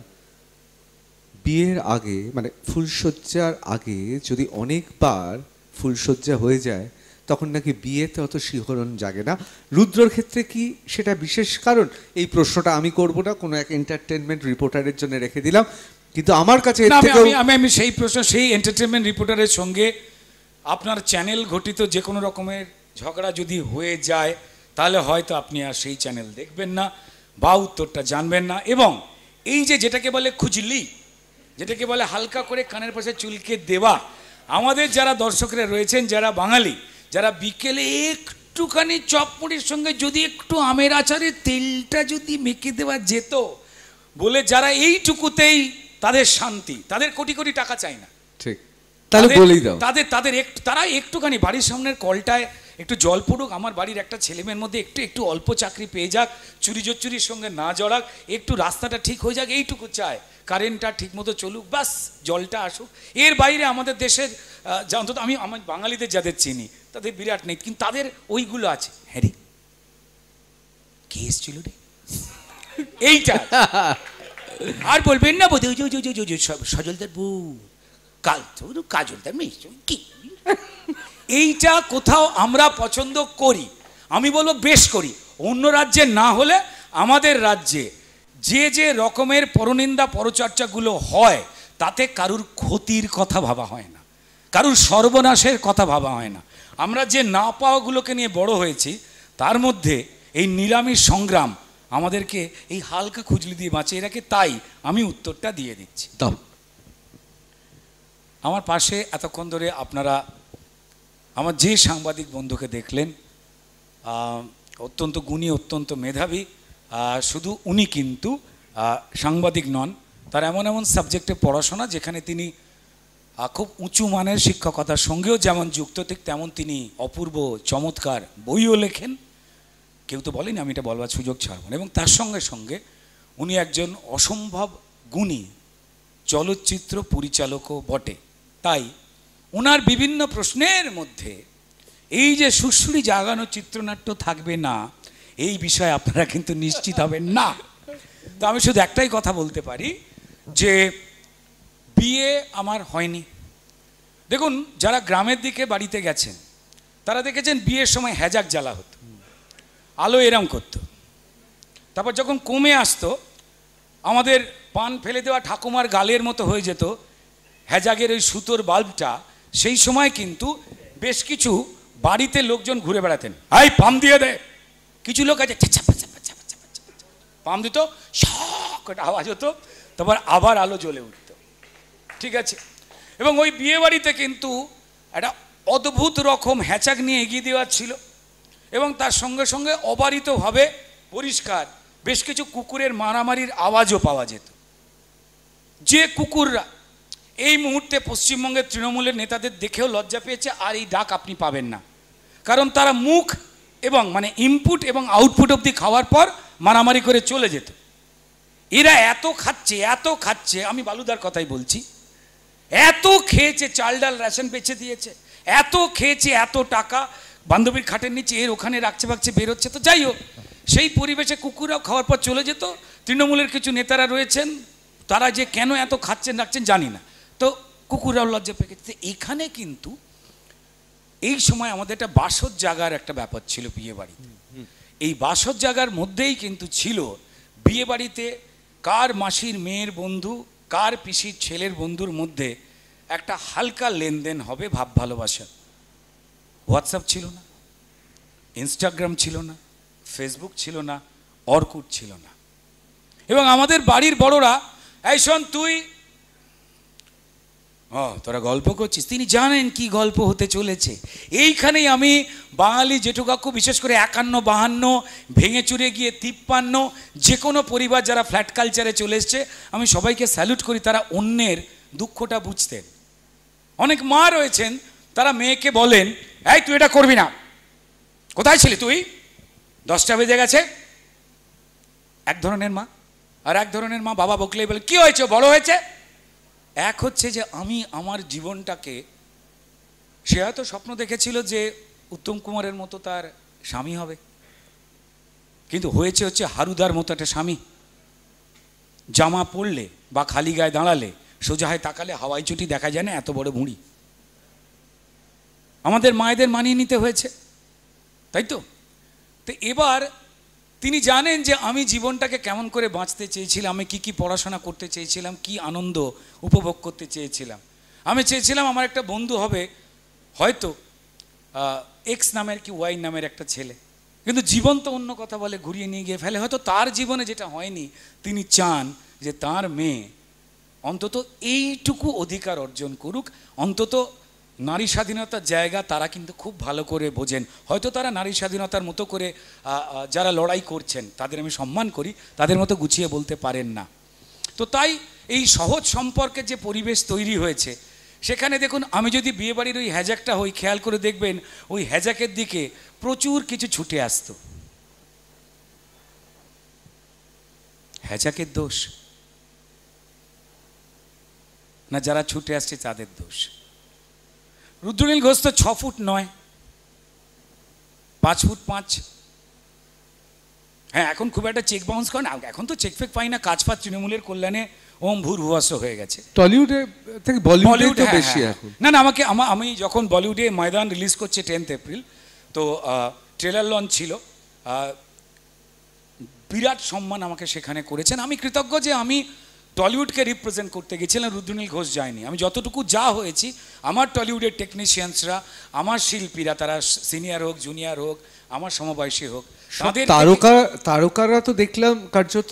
বিয়ের আগে, মানে ফুলশয্যার আগে যদি অনেকবার ফুলশয্যা হয়ে যায়, তখন নাকি বিয়েতে অত শিহরণ জাগে না। রুদ্রর ক্ষেত্রে কি সেটা বিশেষ কারণ? এই প্রশ্নটা আমি করব না, কোনো এক এন্টারটেনমেন্ট রিপোর্টারের জন্য রেখে দিলাম। কিন্তু আমার কাছে আমি সেই প্রশ্ন সেই এন্টারটেনমেন্ট রিপোর্টারের সঙ্গে আপনার চ্যানেল ঘটিত যে কোনো রকমের ঝগড়া যদি হয়ে যায়, তাহলে হয়তো আপনি আর সেই চ্যানেল দেখবেন না বা উত্তরটা জানবেন না। এবং এই যেটাকে বলে খুজলি, যেটাকে বলে হালকা করে কানের পাশে চুলকে দেওয়া, আমাদের যারা দর্শকরা রয়েছেন, যারা বাঙালি, যারা বিকেলে একটুখানি চপ মুড়ির সঙ্গে যদি একটু আমের আচারের তেলটা যদি মেখে দেওয়া যেত বলে, যারা এইটুকুতেই তাদের শান্তি, তাদের কোটি কোটি টাকা চাই না, ঠিক, তাহলে বলেই দাও, তারা একটুখানি বাড়ির সামনের কলটায় একটু জল পড়ুক, আমার বাড়ির একটা ছেলেমেয়ের মধ্যে একটু অল্প চাকরি পেয়ে যাক, চুরি জচ্চুরির সঙ্গে না জড়াক, একটু রাস্তাটা ঠিক হয়ে যাক, এইটুকু চায়। কারেন্টটা ঠিক মতো চলুক, বাস জলটা আসুক। এর বাইরে আমাদের দেশের অন্তত আমি আমার বাঙালিদের যাদের চিনি তাদের বিরাট নেই, কিন্তু তাদের ওইগুলো আছে। হ্যাঁ রে, কে এসছিল রে, এইটা। আর বলবেন না বোধ সজলদার বউ, কাজলদার মেয়ে, কি এইটা কোথাও আমরা পছন্দ করি, আমি বলবো বেশ করি। অন্য রাজ্যে না হলে আমাদের রাজ্যে যে রকমের পরনিন্দা পরচর্চাগুলো হয়, তাতে কারুর ক্ষতির কথা ভাবা হয় না, কারুর সর্বনাশের কথা ভাবা হয় না। আমরা যে না পাওয়াগুলোকে নিয়ে বড় হয়েছি, তার মধ্যে এই নিলামির সংগ্রাম আমাদেরকে এই হালকা খুজলি দিয়ে বাঁচিয়ে রাখে। তাই আমি উত্তরটা দিয়ে দিচ্ছি। আমার পাশে এতক্ষণ ধরে আপনারা আমার যে সাংবাদিক বন্ধুকে দেখলেন, অত্যন্ত গুণী, অত্যন্ত মেধাবী। শুধু উনি কিন্তু সাংবাদিক নন, তার এমন এমন সাবজেক্টে পড়াশোনা যেখানে তিনি খুব উঁচু মানের শিক্ষকতার সঙ্গেও যেমন যুক্ত, ঠিক তেমন তিনি অপূর্ব চমৎকার বইও লেখেন। কেউ তো বলেনি, আমি এটা বলবার সুযোগ ছাড়ব না। এবং তার সঙ্গে সঙ্গে উনি একজন অসম্ভব গুণী চলচ্চিত্র পরিচালকও বটে। তাই ওনার বিভিন্ন প্রশ্নের মধ্যে এই যে সুশ্রী জাগানো চিত্রনাট্য থাকবে না, এই বিষয়ে আপনারা কিন্তু নিশ্চিত হবেন না। তো আমি শুধু একটাই কথা বলতে পারি যে বিয়ে আমার হয়নি। দেখুন, যারা গ্রামের দিকে বাড়িতে গেছেন তারা দেখেছেন বিয়ের সময় হ্যাজাক জ্বালা হতো, আলো এরম করতো, তারপর যখন কমে আসতো আমাদের পান ফেলে দেওয়া ঠাকুমার গালের মতো হয়ে যেত হ্যাজাগের ওই সুতোর বাল্বটা। সেই সময় কিন্তু বেশ কিছু বাড়িতে লোকজন ঘুরে বেড়াতেন, এই পাম দিয়ে দে। কিছু লোক আছে পাম দিত, শক আওয়াজ হতো, তারপর আবার আলো জ্বলে উঠত, ঠিক আছে। এবং ওই বিয়ে বাড়িতে কিন্তু একটা অদ্ভুত রকম হ্যাচাক নিয়ে এগিয়ে দেওয়া ছিল, এবং তার সঙ্গে সঙ্গে অবারিতভাবে পরিষ্কার বেশ কিছু কুকুরের মারামারির আওয়াজও পাওয়া যেত। যে কুকুররা এই মুহূর্তে পশ্চিমবঙ্গের তৃণমূলের নেতাদের দেখেও লজ্জা পেয়েছে, আর এই ডাক আপনি পাবেন না, কারণ তারা মুখ এবং মানে ইনপুট এবং আউটপুট অবধি খাওয়ার পর মারামারি করে চলে যেত। এরা এত খাচ্ছে, আমি বালুদার কথাই বলছি, এত খেয়েছে, চাল ডাল রেশন বেচে দিয়েছে, এত খেয়েছে, এত টাকা বান্ধবীর খাটের নিচে এর ওখানে রাখছে বেরোচ্ছে। তো যাই হোক, সেই পরিবেশে কুকুররাও খাওয়ার পর চলে যেত। তৃণমূলের কিছু নেতারা রয়েছেন, তারা যে কেন এত খাচ্ছেন রাখছেন জানি না, তো কুকুররাও লজ্জা পেয়ে গেছে। এখানে কিন্তু এই সময় আমাদের একটা বাসর জাগার একটা ব্যাপার ছিল বিয়ে বাড়িতে। এই বাসর জাগার মধ্যেই কিন্তু ছিল বিয়ে বাড়িতে কার মাসির মেয়ের বন্ধু, কার পিসির ছেলের বন্ধুর মধ্যে একটা হালকা লেনদেন হবে, ভাব ভালোবাসা। হোয়াটসঅ্যাপ ছিল না, ইনস্টাগ্রাম ছিল না, ফেসবুক ছিল না, অর্কুট ছিল না। এবং আমাদের বাড়ির বড়রা, এই শোন তুই, তোরা গল্প করছিস, তিনি জানেন কি গল্প হতে চলেছে। এইখানেই আমি বাঙালি জেঠু কাকু, বিশেষ করে 51, 52, ভেঙে চুরে গিয়ে 53, যে কোনো পরিবার যারা ফ্ল্যাট কালচারে চলে এসছে, আমি সবাইকে স্যালুট করি। তারা অন্যের দুঃখটা বুঝতেন। অনেক মা রয়েছেন, তারা মেয়েকে বলেন, এই তুই এটা করবি না, কোথায় ছিলি তুই, 10টা বেজে গেছে। এক ধরনের মা। আর এক ধরনের মা বাবা বকলেই বলে, কি হয়েছে, বড় হয়েছে। এক হচ্ছে যে আমি আমার জীবনটাকে, সে হয়তো স্বপ্ন দেখেছিল যে উত্তম কুমারের মতো তার স্বামী হবে, কিন্তু হচ্ছে হারুদার মতো একটা স্বামী। জামা পরলে বা খালি গায়ে দাঁড়ালে, সোজা হয় তাকালে হাওয়াই চটি দেখা যায় না, এত বড় ভুঁড়ি। আমাদের মায়েদের মানিয়ে নিতে হয়েছে, তাই তো। তো এবার তিনি জানেন যে আমি জীবনটাকে কেমন করে বাঁচতে চেয়েছিলাম, আমি কি পড়াশোনা করতে চেয়েছিলাম, কি আনন্দ উপভোগ করতে চেয়েছিলাম। আমি চেয়েছিলাম আমার একটা বন্ধু হবে, হয়তো এক্স নামের কি ওয়াই নামের একটা ছেলে, কিন্তু জীবন তো অন্য কথা বলে, ঘুরিয়ে নিয়ে গিয়ে ফেলে। হয়তো তার জীবনে যেটা হয়নি, তিনি চান যে তার মেয়ে অন্তত এইটুকু অধিকার অর্জন করুক, অন্তত নারী স্বাধীনতার জায়গা তারা কিন্তু খুব ভালো করে বোঝেন। হয়তো তারা নারী স্বাধীনতার মতো করে যারা লড়াই করছেন তাদের আমি সম্মান করি, তাদের মতো গুছিয়ে বলতে পারেন না। তো তাই এই সহজ সম্পর্কের যে পরিবেশ তৈরি হয়েছে, সেখানে দেখুন, আমি যদি বিয়েবাড়ির ওই হ্যাজাকটা হই, খেয়াল করে দেখবেন ওই হ্যাজাকের দিকে প্রচুর কিছু ছুটে আসতো। হ্যাজাকের দোষ না যারা ছুটে আসছে তাদের দোষ? রুদ্রনীল ঘোষ তো 6 ফুট 9, 5 ফুট 5। হ্যাঁ, এখন খুব একটা চেক বাউন্স করে না, এখন তো চেক ফেক পাই না, কাজ পাত তৃণমূলের কল্যাণে ওম ভূর ভুয়াস হয়ে গেছে। টলিউডে থেকে বলিউডে বেশি এখন। না, আমাকে আমি যখন বলিউডে ময়দান রিলিজ করছে 10 এপ্রিল, তো ট্রেলার লঞ্চ ছিল, বিরাট সম্মান আমাকে সেখানে করেছেন। আমি কৃতজ্ঞ যে আমি টলিউডকে রিপ্রেজেন্ট করতে গেছিলাম, রুদ্রনীল ঘোষ যায়নি। আমি যতটুকু যা হয়েছি, আমার টলিউডের টেকনিশিয়ানসরা, আমার শিল্পীরা, তারা সিনিয়র হোক, জুনিয়র হোক, আমার সমবয়সী হোক, তাদের তারকারা তো দেখলাম কার্যত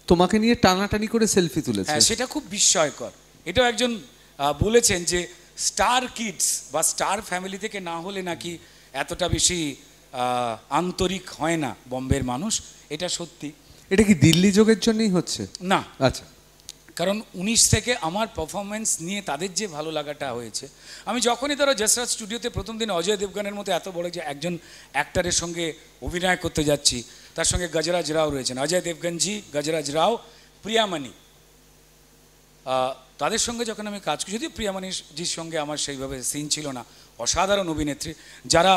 তোমাকে নিয়ে টানাটানি করে সেলফি তুলেছে। হ্যাঁ, সেটা খুব বিস্ময়কর। এটাও একজন বলেছেন যে স্টার কিডস বা স্টার ফ্যামিলি থেকে না হলে নাকি এতটা বেশি আন্তরিক হয় না বম্বের মানুষ। এটা সত্যি। এটা কি দিল্লি যোগের জন্যই হচ্ছে? না, আচ্ছা, কারণ 19 থেকে আমার পারফরমেন্স নিয়ে তাদের যে ভালো লাগাটা হয়েছে, আমি যখনই ধরো যশরাজ স্টুডিওতে প্রথম দিন অজয় দেবগানের মতো এত বড় যে একজন অ্যাক্টরের সঙ্গে অভিনয় করতে যাচ্ছি, তার সঙ্গে গজরাজ রাও রয়েছেন, অজয় দেবগনজি, গজরাজ রাও, প্রিয়ামণি, তাদের সঙ্গে যখন আমি কাজ করি, যদিও প্রিয়ামণিজির সঙ্গে আমার সেইভাবে সিন ছিল না, অসাধারণ অভিনেত্রী, যারা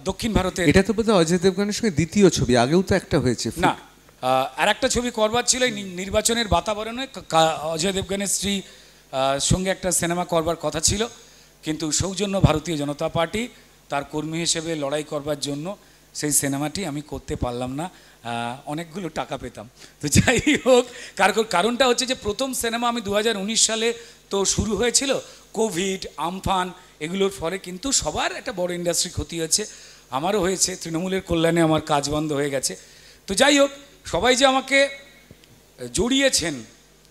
দক্ষিণ ভারতে। এটা তো বোধহয় অজয় দেবগনের সঙ্গে দ্বিতীয় ছবি, আগেও তো একটা হয়েছে না, আর একটা ছবি করবার ছিল নির্বাচনের বাতাবরণে, অজয় দেবগনের স্ত্রী সঙ্গে একটা সিনেমা করবার কথা ছিল, কিন্তু সৌজন্য ভারতীয় জনতা পার্টি তার কর্মী হিসেবে লড়াই করবার জন্য সেই সিনেমাটি আমি করতে পারলাম না। অনেকগুলো টাকা পেতাম। তো যাই হোক, কারণটা হচ্ছে যে প্রথম সিনেমা আমি 2019 সালে তো শুরু হয়েছিল, কোভিড, আমফান এগুলোর ফলে কিন্তু সবার একটা বড় ইন্ডাস্ট্রি ক্ষতি হয়েছে, আমারও হয়েছে। তৃণমূলের কল্যাণে আমার কাজ বন্ধ হয়ে গেছে। তো যাই হোক, সবাই যে আমাকে জড়িয়েছেন,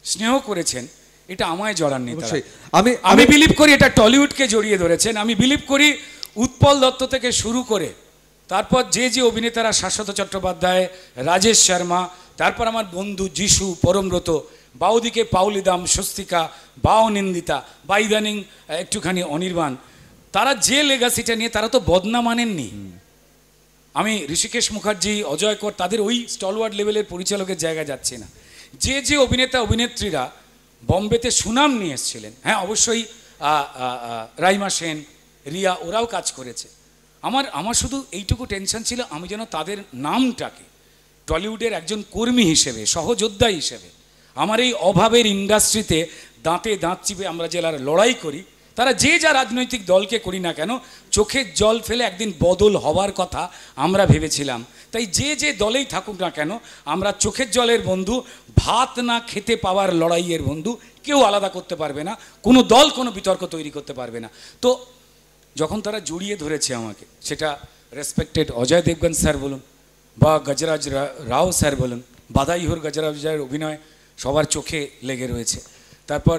স্নেহ করেছেন, এটা আমায় জড়াননি তারা। অবশ্যই। আমি আমি বিলিভ করি এটা টলিউডকে জড়িয়ে ধরেছেন। আমি বিলিভ করি উৎপল দত্ত থেকে শুরু করে তারপর যে যে অভিনেতারা, শাশ্বত চট্টোপাধ্যায়, রাজেশ শর্মা, তারপর আমার বন্ধু যিশু, পরমব্রত, বা ওদিকে পাউলিদাম, স্বস্তিকা, বা অনিন্দিতা, বা ইদানিং একটুখানি অনির্বাণ, তারা যে লেগাসিটা নিয়ে তারা তো বদনাম আনেননি। আমি ঋষিকেশ মুখার্জি, অজয় কর, তাদের ওই স্টলওয়ার্ড লেভেলের পরিচালকের জায়গায় যাচ্ছে না। যে যে অভিনেতা অভিনেত্রীরা বম্বেতে সুনাম নিয়ে এসেছিলেন, হ্যাঁ অবশ্যই রাইমা সেন, রিয়া, ওরাও কাজ করেছে। আমার শুধু এইটুকু টেনশন ছিল, আমি যেন তাদের নামটাকে টলিউডের একজন কর্মী হিসেবে, সহযোদ্ধা হিসেবে, আমার এই অভাবের ইন্ডাস্ট্রিতে দাঁতে দাঁত চিপে আমরা যারা লড়াই করি, তারা যে যা রাজনৈতিক দলকে করি না কেন, চোখের জল ফেলে একদিন বদল হওয়ার কথা আমরা ভেবেছিলাম। তাই যে যে দলেই থাকুক না কেন, আমরা চোখের জলের বন্ধু, ভাত না খেতে পাওয়ার লড়াইয়ের বন্ধু, কেউ আলাদা করতে পারবে না, কোনো দল কোনো বিতর্ক তৈরি করতে পারবে না। তো যখন তারা জড়িয়ে ধরেছে আমাকে, সেটা রেসপেক্টেড অজয় দেবগন স্যার বলুন, বা গজরাজ রাও স্যার বলুন, বাদাইহর গজরাজের অভিনয় সবার চোখে লেগে রয়েছে। তারপর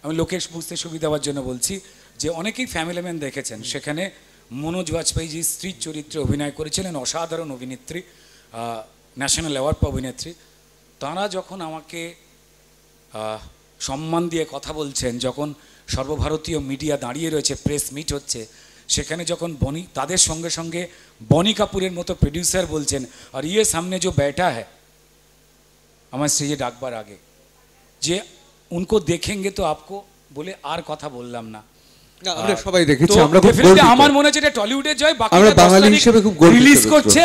আমি লোকেশ বুঝতে সুবিধা হওয়ার জন্য বলছি যে অনেকেই ফ্যামিলি ম্যান দেখেছেন, সেখানে মনোজ বাজপেয়ীজি স্ত্রীর চরিত্রে অভিনয় করেছিলেন, অসাধারণ অভিনেত্রী, ন্যাশনাল অ্যাওয়ার্ড পাওয়া অভিনেত্রী। তাঁরা যখন আমাকে সম্মান দিয়ে কথা বলছেন, যখন সর্বভারতীয় মিডিয়া দাঁড়িয়ে রয়েছে, প্রেস মিট হচ্ছে, সেখানে যখন তাদের সঙ্গে সঙ্গে বনি কাপুরের মতো প্রডিউসার বলছেন, আর ইয়ে সামনে যে ব্যাটা হ্যাঁ, আমার স্টেজে ডাকবার আগে যে উनको देखेंगे तो आपको, বলে আর কথা বললাম না। আমরা সবাই দেখেছি, আমরা খুব গর্বিত। আমার মনে হচ্ছে এটা টলিউডের জয়, আমরা বাঙালি হিসেবে খুব গর্বিত রিলিজ করছে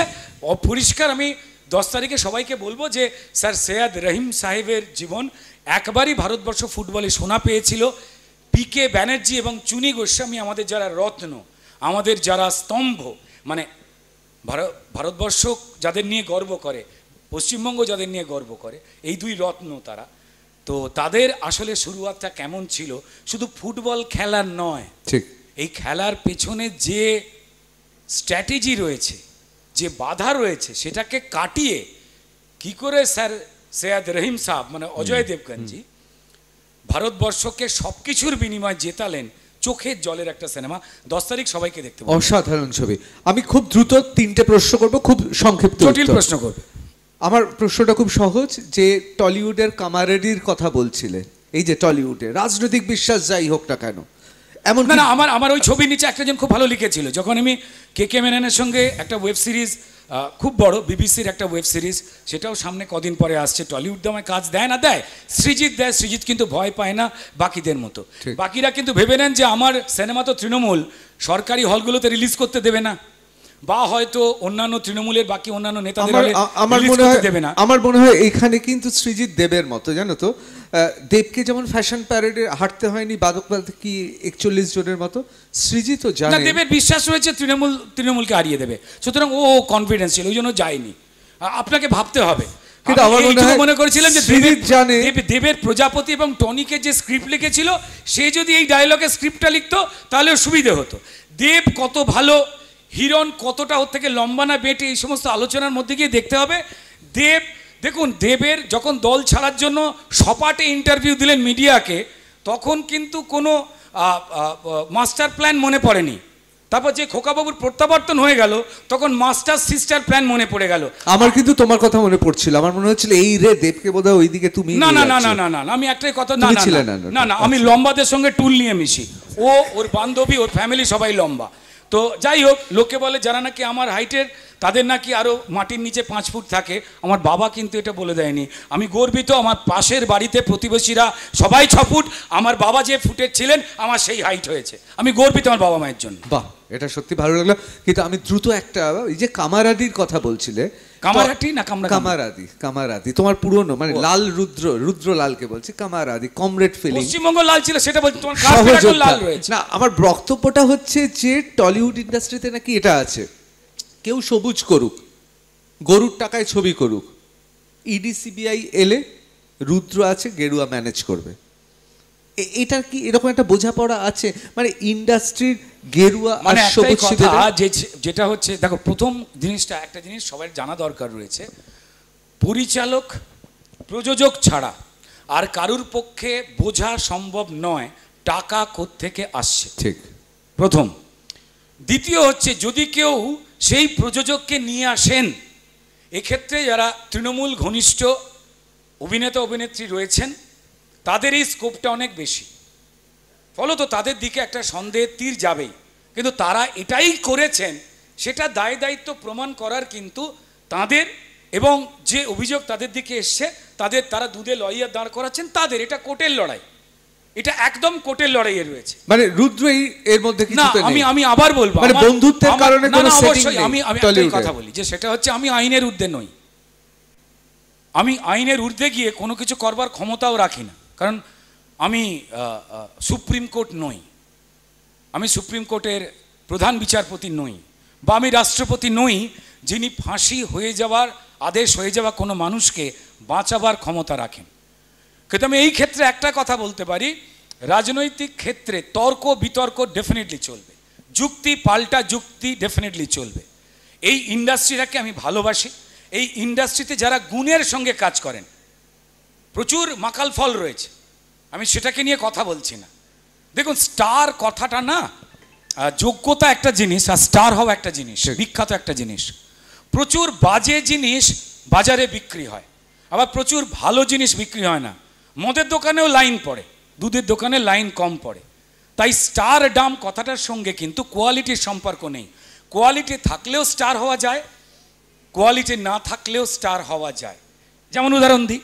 পরিষ্কার। আমি 10 তারিখে সবাইকে বলবো যে স্যার সৈয়দ রহিম সাহেবের জীবন একবারই ভারতবর্ষ ফুটবলে সোনা পেয়েছিল। পিকে ব্যানার্জি এবং চুনি গোস্বামী আমাদের যারা রত্ন, আমাদের যারা স্তম্ভ, মানে ভারতবর্ষ যাদের নিয়ে গর্ব করে, পশ্চিমবঙ্গ যাদের নিয়ে গর্ব করে, এই দুই রত্ন তারা। তো তাদের আসলে শুরুয়াতটা কেমন ছিল, শুধু ফুটবল খেলার নয়, ঠিক এই খেলার পেছনে যে স্ট্র্যাটেজি রয়েছে, যে বাধা রয়েছে, সেটাকে কাটিয়ে কি করে স্যার সৈয়দ রহিম সাহেব মানে অজয় দেবগনজি ভারতবর্ষকে সবকিছুর বিনিময়ে জেতালেন। চোখের জলের একটা সিনেমা, 10 তারিখ সবাইকে দেখতে পাবো। অসাধারণ ছবি। আমি খুব দ্রুত 3টে প্রশ্ন করব, খুব সংক্ষিপ্ত জটিল প্রশ্ন করবে। আমার প্রশ্নটা খুব সহজ, যে টলিউডের কামারেডির কথা বলছিলেন, এই যে টলিউডে রাজনৈতিক বিশ্বাস যাই হোক না কেন, এমন না আমার ওই ছবির নিচে একটা জন খুব ভালো লিখেছিল, যখন আমি কে মেননের সঙ্গে একটা ওয়েব সিরিজ, খুব বড় বিবিসির একটা ওয়েব সিরিজ, সেটাও সামনে কদিন পরে আসছে। টলিউড আমায় কাজ দেয় না দেয়, সৃজিত দেয়, সৃজিত কিন্তু ভয় পায় না বাকিদের মতো। বাকিরা কিন্তু ভেবে নেন যে আমার সিনেমা তো তৃণমূল, সরকারি হলগুলোতে রিলিজ করতে দেবে না, বা হয়তো অন্যান্য তৃণমূলের বাকি অন্যান্য নেতাদের দেবে না। আমার মনে হয় এখানে কিন্তু সৃজিত দেবের মতো, জানো তো, দেবকে যেমন ফ্যাশন প্যারেডে হাঁটতে হয়নি বাদক কি 41 জনের মতো, সৃজিতও জানে দেবের বিশ্বাস রয়েছে তৃণমূলকে হারিয়ে দেবে, সুতরাং ও কনফিডেন্স ছিল, ওই জন্য যায়নি। আপনাকে ভাবতে হবে। কিন্তু আমার মনে করেছিলাম যে সৃজিত জানে দেবের প্রজাপতি এবং টনিকে যে স্ক্রিপ্ট লিখেছিল, সে যদি এই ডায়লগের স্ক্রিপ্টটা লিখতো তাহলে সুবিধে হতো। দেব কত ভালো, হিরণ কতটা ওর থেকে লম্বা না বেটে, এই সমস্ত আলোচনার মধ্যে গিয়ে দেখতে হবে। দেখুন দেবের যখন দল ছাড়ার জন্য সপাটে ইন্টারভিউ দিলেন মিডিয়াকে, তখন কিন্তু কোনো মাস্টার প্ল্যান মনে পড়েনি। তারপর যে খোকাবাবুর প্রত্যাবর্তন হয়ে গেল, তখন মাস্টার সিস্টার প্ল্যান মনে পড়ে গেল। আমার কিন্তু তোমার কথা মনে পড়ছিল, আমার মনে হচ্ছিল এই রে দেবকে বোধহয় ওইদিকে তুমি না, আমি একটাই কথা, না আমি লম্বাদের সঙ্গে টুল নিয়ে মিশি। ওর বান্ধবী, ওর ফ্যামিলি সবাই লম্বা। তো যাই হোক, লোকে বলে যারা নাকি আমার হাইটের তাদের নাকি আরও মাটির নিচে 5 ফুট থাকে। আমার বাবা কিন্তু এটা বলে দেয়নি। আমি গর্বিত, আমার পাশের বাড়িতে প্রতিবেশীরা সবাই 6 ফুট, আমার বাবা যে ফুটের ছিলেন আমার সেই হাইট হয়েছে। আমি গর্বিত আমার বাবা মায়ের জন্য। বাহ, এটা সত্যি ভালো লাগলো। কিন্তু আমি দ্রুত একটা, এই যে কামারাদির কথা বলছিলে, কামারাটি না কামারাদি তোমার পুরনো, মানে লাল রুদ্র লালকে বলছি, কামারাদি কমরেড ফিলিং, পশ্চিমবঙ্গ লাল ছিল সেটা বলছি, তোমার কার লাল রয়েছে না। আমার বক্তব্যটা হচ্ছে যে টলিউড ইন্ডাস্ট্রিতে নাকি এটা আছে, কেউ সবুজ করুক, গরুর টাকায় ছবি করুক, ইডি সিবিআই এলে রুদ্র আছে, গেরুয়া ম্যানেজ করবে। এটা কি এরকম একটা বোঝাপড়া আছে, মানে ইন্ডাস্ট্রির গেরুয়া আর সবুজ? যেটা হচ্ছে, দেখো প্রথম জিনিসটা, একটা জিনিস সবাই জানা দরকার রয়েছে, পরিচালক প্রযোজক ছাড়া আর কারুর পক্ষে বোঝা সম্ভব নয় টাকা কোত্থেকে আসছে, ঠিক। প্রথম। দ্বিতীয় হচ্ছে, যদি কেউ সেই প্রযোজককে নিয়ে আসেন, এক্ষেত্রে যারা তৃণমূল ঘনিষ্ঠ অভিনেতা অভিনেত্রী রয়েছেন তাদের এই স্কোপটা অনেক বেশি, ফলত তাদের দিকে একটা সন্দেহের তীর যাবেই। কিন্তু তারা এটাই করেছেন সেটা দায় দায়িত্ব প্রমাণ করার কিন্তু তাদের, এবং যে অভিযোগ তাদের দিকে এসছে তারা দুধে লইয়া দাঁড় করাচ্ছেন তাদের। এটা কোর্টের লড়াই, এটা একদম কোর্টের লড়াইয়ে রয়েছে। মানে রুদ্র এর মধ্যে না, কিছুতে নেই। আমি আবার বলবো, মানে বন্ধুত্বের কারণে কোনো সেটিং নেই। আমি একটাই কথা বলি যে সেটা হচ্ছে, আমি আইনের ঊর্ধ্বে নই। আমি আইনের ঊর্ধ্বে গিয়ে কোনো কিছু করবার ক্ষমতাও রাখি না, কারণ আমি সুপ্রিম কোর্ট নই, আমি সুপ্রিম কোর্টের প্রধান বিচারপতি নই, বা আমি রাষ্ট্রপতি নই যিনি ফাঁসি হয়ে যাওয়ার আদেশ হয়ে যাওয়া কোনো মানুষকে বাঁচাবার ক্ষমতা রাখেন। কিন্তু আমি এই ক্ষেত্রে একটা কথা বলতে পারি, রাজনৈতিক ক্ষেত্রে তর্ক বিতর্ক ডেফিনেটলি চলবে, যুক্তি পাল্টা যুক্তি ডেফিনেটলি চলবে। এই ইন্ডাস্ট্রিটাকে আমি ভালোবাসি। এই ইন্ডাস্ট্রিতে যারা গুণের সঙ্গে কাজ করেন, প্রচুর মাকাল ফল রয়েছে, আমি সেটাকে নিয়ে কথা বলছি না। দেখুন, স্টার কথাটা না, যোগ্যতা একটা জিনিস আর স্টার হওয়া একটা জিনিস, বিখ্যাত একটা জিনিস। প্রচুর বাজে জিনিস বাজারে বিক্রি হয়, আবার প্রচুর ভালো জিনিস বিক্রি হয় না। মদের দোকানেও লাইন পড়ে, দুধের দোকানে লাইন কম পড়ে। তাই স্টার ডাম কথাটার সঙ্গে কিন্তু কোয়ালিটির সম্পর্ক নেই। কোয়ালিটি থাকলেও স্টার হওয়া যায়, কোয়ালিটি না থাকলেও স্টার হওয়া যায়। যেমন উদাহরণ দিই,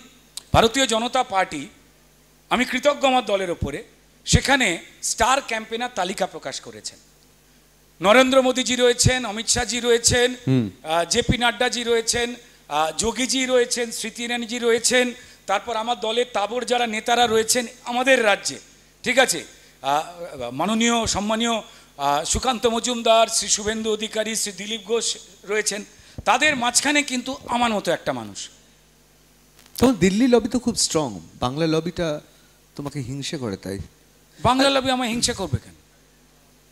ভারতীয় জনতা পার্টি, আমি কৃতজ্ঞ আমার দলের ওপরে, সেখানে স্টার ক্যাম্পেনার তালিকা প্রকাশ করেছেন। নরেন্দ্র মোদীজি রয়েছেন, অমিত শাহজি রয়েছেন, জেপি নাড্ডাজি রয়েছেন, যোগীজি রয়েছেন, স্মৃতি ইরানিজি রয়েছেন, তারপর আমার দলের তাবর যারা নেতারা রয়েছেন আমাদের রাজ্যে, ঠিক আছে, মাননীয় সম্মানীয় সুকান্ত মজুমদার, শ্রী শুভেন্দু অধিকারী, শ্রী দিলীপ ঘোষ রয়েছেন। তাদের মাঝখানে কিন্তু আমার মতো একটা মানুষ। তখন দিল্লি লবি তো খুব স্ট্রং, বাংলা লবিটা তোমাকে হিংসে করে। তাই বাংলা লবি আমায় হিংসা করবে কেন?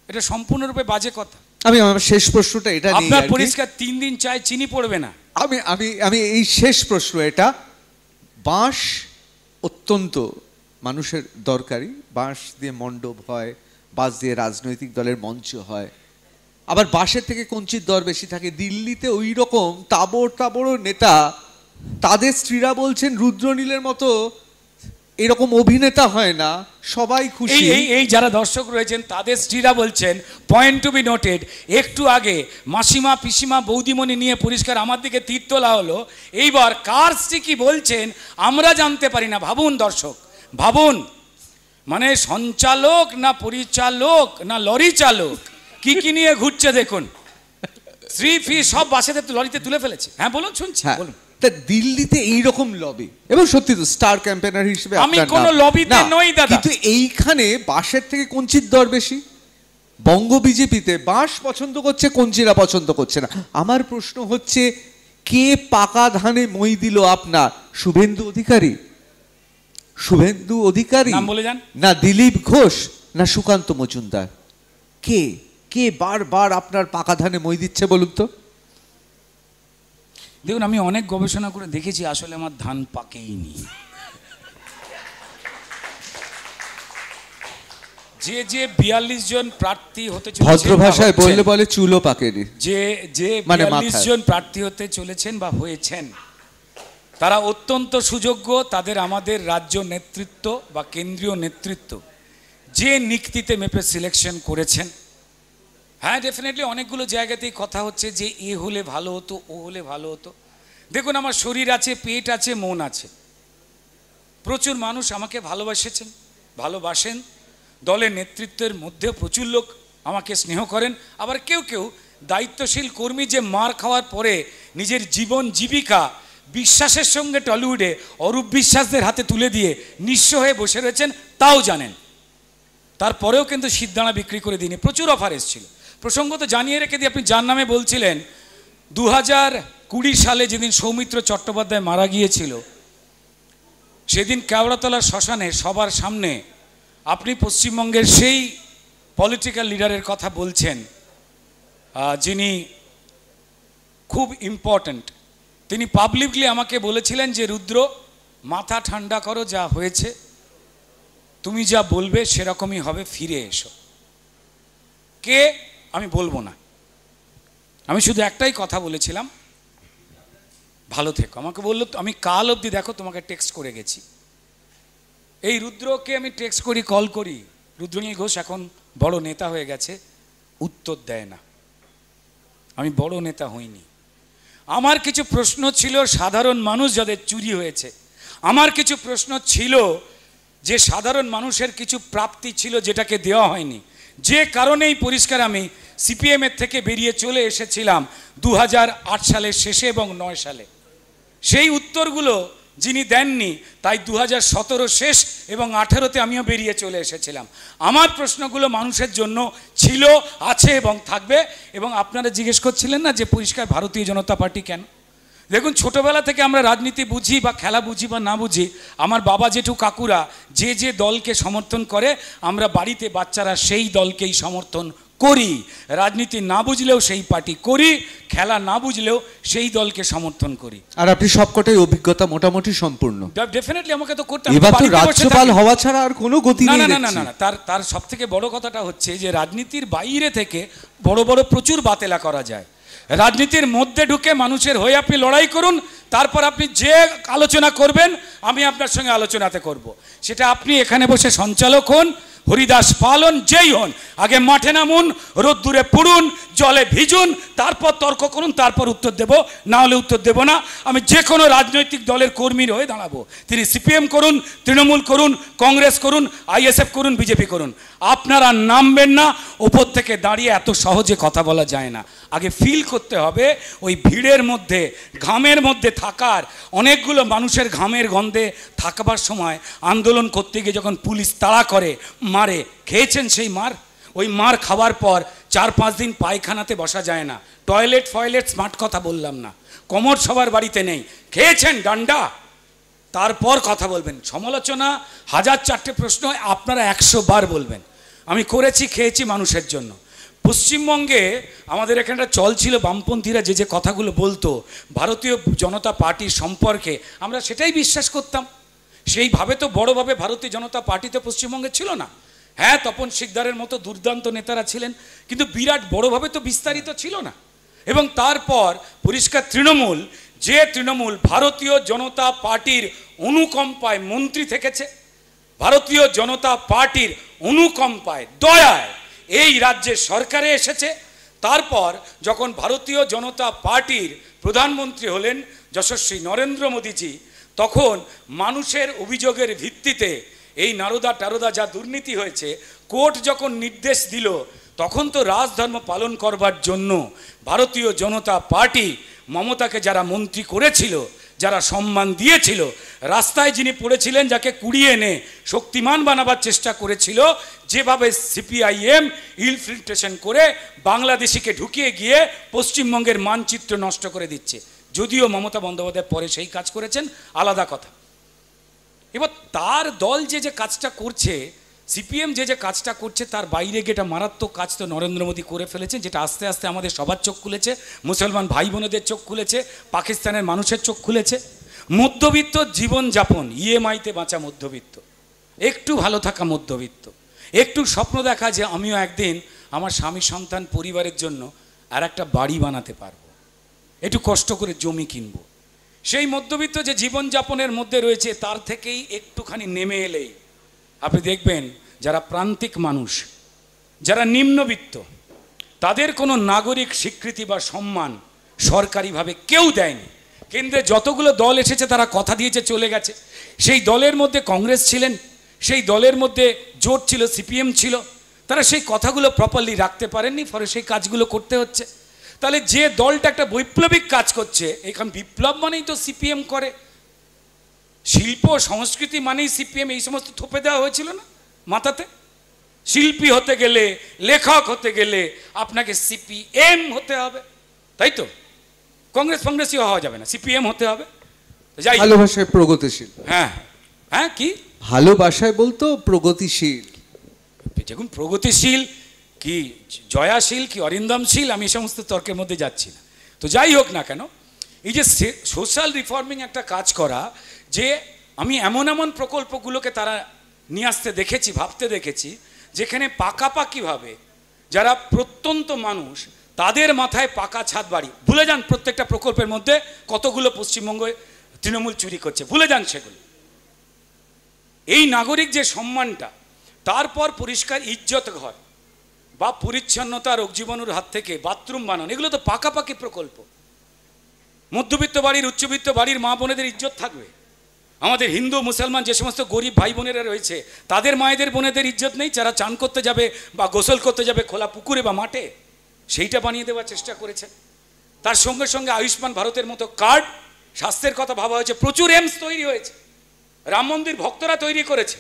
এটা সম্পূর্ণরূপে বাজে কথা। আমি আমার শেষ প্রশ্নটা এটা নিয়ে, আপনার পরিষ্কার 3 দিন চায় চিনি পড়বে না। আমি আমি আমি এই শেষ প্রশ্ন এটা, বাঁশ অত্যন্ত মানুষের দরকারি, বাঁশ দিয়ে মণ্ডপ হয়, বাঁশ দিয়ে রাজনৈতিক দলের মঞ্চ হয়, আবার বাঁশের থেকে কঞ্চির দর বেশি থাকে। দিল্লিতে ওই রকম তাবড় নেতা, তাদের স্ত্রীরা বলছেন রুদ্রনীলের মতো এরকম অভিনেতা হয় না, সবাই খুশি। এই যারা দর্শক রয়েছেন তাদের স্ত্রীরা বলছেন, পয়েন্ট টু বি নোটেড, একটু আগে মাসিমা পিসিমা বৌদিমণি নিয়ে পরিষ্কার আমার দিকে তীর তোলা হলো, এইবার কার স্ত্রী কি বলছেন আমরা জানতে পারি না। ভাবুন দর্শক, ভাবুন, মানে সঞ্চালক না পরিচালক না লরি চালক কি নিয়ে ঘুরছে দেখুন। স্ত্রী ফি সব বাসেতে লরিতে তুলে ফেলেছে। হ্যাঁ বলুন, শুনছি, বলুন। দিল্লিতে এইরকম লবি, এবং সত্যি তো স্টার ক্যাম্পেনার হিসেবে আমি কোন লবিতে নই দাদা, কিন্তু এইখানে বাঁশের থেকে কঞ্চির দর বেশি। বঙ্গ বিজেপিতে বাঁশ পছন্দ করছে, কঞ্চিরা পছন্দ করছে না। আমার প্রশ্ন হচ্ছে, কে পাকা ধানে মই দিল আপনার? শুভেন্দু অধিকারী, নাম বলে যান, না দিলীপ ঘোষ, না সুকান্ত মজুমদার? কে বারবার আপনার পাকা ধানে মই দিচ্ছে বলুন তো? দেখুন, আমি অনেক গবেষণা করে দেখেছি, আসলে আমার ধান পাকেইনি। যে 42 জন প্রার্থী হতে চলেছেন, ভদ্র ভাষায় বলে চুলো পাকেনি, যে 42 জন প্রার্থী হতে চলেছেন বা হয়েছেন, তারা অত্যন্ত সুযোগ্য। তাদের আমাদের রাজ্য নেতৃত্ব বা কেন্দ্রীয় নেতৃত্ব যে নিক্তিতে মেপে সিলেকশন করেছেন। হ্যাঁ, ডেফিনেটলি অনেকগুলো জায়গাতেই কথা হচ্ছে যে এ হলে ভালো হতো, ও হলে ভালো হতো। দেখুন, আমার শরীর আছে, পেট আছে, মন আছে। প্রচুর মানুষ আমাকে ভালোবাসেন। দলের নেতৃত্বের মধ্যে প্রচুর লোক আমাকে স্নেহ করেন। আবার কেউ দায়িত্বশীল কর্মী যে মার খাওয়ার পরে নিজের জীবন জীবিকা বিশ্বাসের সঙ্গে টলিউডে অরূপ বিশ্বাসদের হাতে তুলে দিয়ে নিঃস্ব হয়ে বসে রয়েছেন, তাও জানেন। তারপরেও কিন্তু সিদ্ধানা বিক্রি করে দিইনি। প্রচুর অফার এসেছিল। প্রসঙ্গত জানিয়ে রেখে দিয়ে, আপনি যার নামে বলছিলেন, 2020 সালে যেদিন সৌমিত্র চট্টোপাধ্যায় মারা গিয়েছিল, সেদিন কেওড়াতলার শ্মশানে সবার সামনে আপনি পশ্চিমবঙ্গের সেই পলিটিক্যাল লিডারের কথা বলছেন যিনি খুব ইম্পর্ট্যান্ট। তিনি পাবলিকলি আমাকে বলেছিলেন যে রুদ্র, মাথা ঠান্ডা করো, যা হয়েছে তুমি যা বলবে সেরকমই হবে, ফিরে এসো। কে আমি বলবো না, আমি শুধু একটাই কথা বলেছিলাম, ভালো থেকো। আমাকে বললো আমি কাল অবধি দেখো তোমাকে টেক্সট করে গেছি। এই রুদ্রকে আমি টেক্সট করি, কল করি, রুদ্রনীল ঘোষ এখন বড় নেতা হয়ে গেছে, উত্তর দেয় না। আমি বড় নেতা হইনি। আমার কিছু প্রশ্ন ছিল সাধারণ মানুষ যাদের চুরি হয়েছে, আমার কিছু প্রশ্ন ছিল যে সাধারণ মানুষের কিছু প্রাপ্তি ছিল যেটাকে দেওয়া হয়নি, যে কারণেই পরিষ্কার আমি সিপিএমের থেকে বেরিয়ে চলে এসেছিলাম 2008 সালের শেষে এবং 9 সালে। সেই উত্তরগুলো যিনি দেননি, তাই 2017 শেষ এবং 18তে আমিও বেরিয়ে চলে এসেছিলাম। আমার প্রশ্নগুলো মানুষের জন্য ছিল, আছে এবং থাকবে। এবং আপনারা জিজ্ঞেস করছিলেন না যে পরিষ্কার ভারতীয় জনতা পার্টি কেন। দেখুন, ছোটবেলা থেকে আমরা রাজনীতি বুঝি বা খেলা বুঝি বা না বুঝি, আমার বাবা জেঠু কাকুরা যে যে দলকে সমর্থন করে আমরা বাড়িতে বাচ্চারা সেই দলকেই সমর্থন করি। রাজনীতি না বুঝলেও সেই পার্টি করি, খেলা না বুঝলেও সেই দলকে সমর্থন করি। আর আপনি সবকটাই অভিজ্ঞতা মোটামুটি সম্পূর্ণ। ডেফিনেটলি আমাকে তো করতে হবে। এবার তো রাজ্যপাল হওয়া ছাড়া আর কোনো গতি নেই। না না না না, তার সব থেকে বড় কথাটা হচ্ছে যে রাজনীতির বাইরে থেকে বড় বড় প্রচুর বাতেলা করা যায়। রাজনীতির মধ্যে ঢুকে মানুষের হয়ে আপনি লড়াই করুন, তারপর আপনি যে আলোচনা করবেন আমি আপনার সঙ্গে আলোচনাতে করব। সেটা আপনি এখানে বসে সঞ্চালক হন, হরিদাস পাল হন, যেই হন, আগে মাঠে নামুন, রোদ্দুরে পুড়ুন, জলে ভিজুন, তারপর তর্ক করুন, তারপর উত্তর দেব, না হলে উত্তর দেব না। আমি যে কোনো রাজনৈতিক দলের কর্মীর হয়ে দাঁড়াবো। তিনি সিপিএম করুন, তৃণমূল করুন, কংগ্রেস করুন, আইএসএফ করুন, বিজেপি করুন, আপনারা নামবেন না। ওপর থেকে দাঁড়িয়ে এত সহজে কথা বলা যায় না। আগে ফিল করতে হবে ওই ভিড়ের মধ্যে, ঘামের মধ্যে থাকার। অনেকগুলো মানুষের ঘামের গন্ধে থাকবার সময় আন্দোলন করতে গিয়ে যখন পুলিশ তাড়া করে, মারে, খেয়েছেন সেই মার? ওই মার খাওয়ার পর 4-5 দিন পায়খানাতে বসা যায় না। টয়লেট ফয়লেট স্মার্ট কথা বললাম না, কোমর সবার বাড়িতে নেই, খেয়েছেন ডান্ডা, তারপর কথা বলবেন। সমালোচনা 1004টে প্রশ্ন হয়, আপনারা 100 বার বলবেন আমি করেছি, খেয়েছি মানুষের জন্য। পশ্চিমবঙ্গে আমাদের এখানটা চল ছিল, বামপন্থীরা যে যে কথাগুলো বলতো ভারতীয় জনতা পার্টির সম্পর্কে, আমরা সেটাই বিশ্বাস করতাম। সেইভাবে তো বড়োভাবে ভারতীয় জনতা পার্টি তো পশ্চিমবঙ্গে ছিল না। হ্যাঁ, তপন শিকদারের মতো দুর্দান্ত নেতারা ছিলেন, কিন্তু বিরাট বড়োভাবে তো বিস্তারিত ছিল না। এবং তারপর পরিষ্কার তৃণমূল, যে তৃণমূল ভারতীয় জনতা পার্টির অনুকম্পায় মন্ত্রী থেকেছে, ভারতীয় জনতা পার্টির অনুকম্পায়, দয়ায় এই রাজ্যের সরকারে এসেছে। তারপর যখন ভারতীয় জনতা পার্টির প্রধানমন্ত্রী হলেন যশস্বী নরেন্দ্র মোদীজি, তখন মানুষের অভিযোগের ভিত্তিতে এই নারদা টারদা যা দুর্নীতি হয়েছে, কোর্ট যখন নির্দেশ দিল, তখন তো রাজধর্ম পালন করবার জন্য ভারতীয় জনতা পার্টি মমতাকে যারা মন্ত্রী করেছিল, যারা সম্মান দিয়েছিল, রাস্তায় যিনি পড়েছিলেন, যাকে কুড়িয়ে এনে শক্তিমান বানাবার চেষ্টা করেছিল, যেভাবে সিপিআইএম ইনফিল্ট্রেশন করে বাংলাদেশিকে ঢুকিয়ে গিয়ে পশ্চিমবঙ্গের মানচিত্র নষ্ট করে দিচ্ছে। যদিও মমতা বন্দ্যোপাধ্যায় পরে সেই কাজ করেছেন, আলাদা কথা। এবার তার দল যে যে কাজটা করছে, সিপিএম যে যে কাজটা করছে, তার বাইরে গিয়ে মারাত্মক কাজ তো নরেন্দ্র মোদী করে ফেলেছে, যেটা আস্তে আস্তে আমাদের সবার চোখ খুলেছে, মুসলমান ভাই বোনেদের চোখ খুলেছে, পাকিস্তানের মানুষের চোখ খুলেছে। মধ্যবিত্ত জীবনযাপন, ইএমআইতে বাঁচা মধ্যবিত্ত, একটু ভালো থাকা মধ্যবিত্ত, একটু স্বপ্ন দেখা যে আমিও একদিন আমার স্বামী সন্তান পরিবারের জন্য আর একটা বাড়ি বানাতে পারবো, একটু কষ্ট করে জমি কিনবো, সেই মধ্যবিত্ত যে জীবনযাপনের মধ্যে রয়েছে, তার থেকেই একটুখানি নেমে এলেই আপনি দেখবেন যারা প্রান্তিক মানুষ, যারা নিম্নবিত্ত, তাদের কোনো নাগরিক স্বীকৃতি বা সম্মান সরকারিভাবে কেউ দেয়নি। কেন্দ্রে যতগুলো দল এসেছে তারা কথা দিয়েছে, চলে গেছে। সেই দলের মধ্যে কংগ্রেস ছিলেন, সেই দলের মধ্যে জোট ছিল, সিপিএম ছিল, তারা সেই কথাগুলো প্রপারলি রাখতে পারেননি, ফলে সেই কাজগুলো করতে হচ্ছে। তাহলে যে দলটা একটা বৈপ্লবিক কাজ করছে, এখন বিপ্লব মানেই তো সিপিএম করে, শিল্প সংস্কৃতি মানেই সিপিএম, এই সমস্ত থোপে দেওয়া হয়েছিল না মাথাতে। শিল্পী হতে গেলে, লেখক হতে গেলে আপনাকে সিপিএম হতে হবে, তাই তো? কংগ্রেস ফংগ্রেসই হওয়া যাবে না, সিপিএম হতে হবে। যাই, ভালোবাসায় প্রগতিশীল। হ্যাঁ হ্যাঁ, কি ভালোবাসায় বলতো প্রগতিশীল। দেখুন, প্রগতিশীল কি জয়াশীল কি অরিন্দমশীল, আমি এই সমস্ত তর্কের মধ্যে যাচ্ছি না। তো যাই হোক না কেন, এই যে সোশ্যাল রিফর্মিং একটা কাজ করা, যে আমি এমন এমন প্রকল্পগুলোকে তারা নিয়ে আসতে দেখেছি, ভাবতে দেখেছি, যেখানে পাকাপাকিভাবে যারা প্রত্যন্ত মানুষ তাদের মাথায় পাকা ছাদ বাড়ি। ভুলে যান প্রত্যেকটা প্রকল্পের মধ্যে কতগুলো পশ্চিমবঙ্গে তৃণমূল চুরি করছে, ভুলে যান সেগুলো। এই নাগরিক যে সম্মানটা, তারপর পরিষ্কার ইজ্জত ঘর বা পরিচ্ছন্নতা রোগ জীবাণুর হাত থেকে বাথরুম বানানো, এগুলো তো পাকাপাকি প্রকল্প। মধ্যবিত্ত বাড়ির, উচ্চবিত্ত বাড়ির মা বোনেদের ইজ্জত থাকবে। আমাদের হিন্দু মুসলমান যে সমস্ত গরিব ভাই বোনেরা রয়েছে, তাদের মায়েদের বোনেদের ইজ্জত নেই, যারা চান করতে যাবে বা গোসল করতে যাবে খোলা পুকুরে বা মাঠে, সেইটা বানিয়ে দেওয়ার চেষ্টা করেছে। তার সঙ্গে সঙ্গে আয়ুষ্মান ভারতের মতো কার্ড, স্বাস্থ্যের কথা ভাবা হয়েছে, প্রচুর এমস তৈরি হয়েছে, রাম মন্দির ভক্তরা তৈরি করেছে,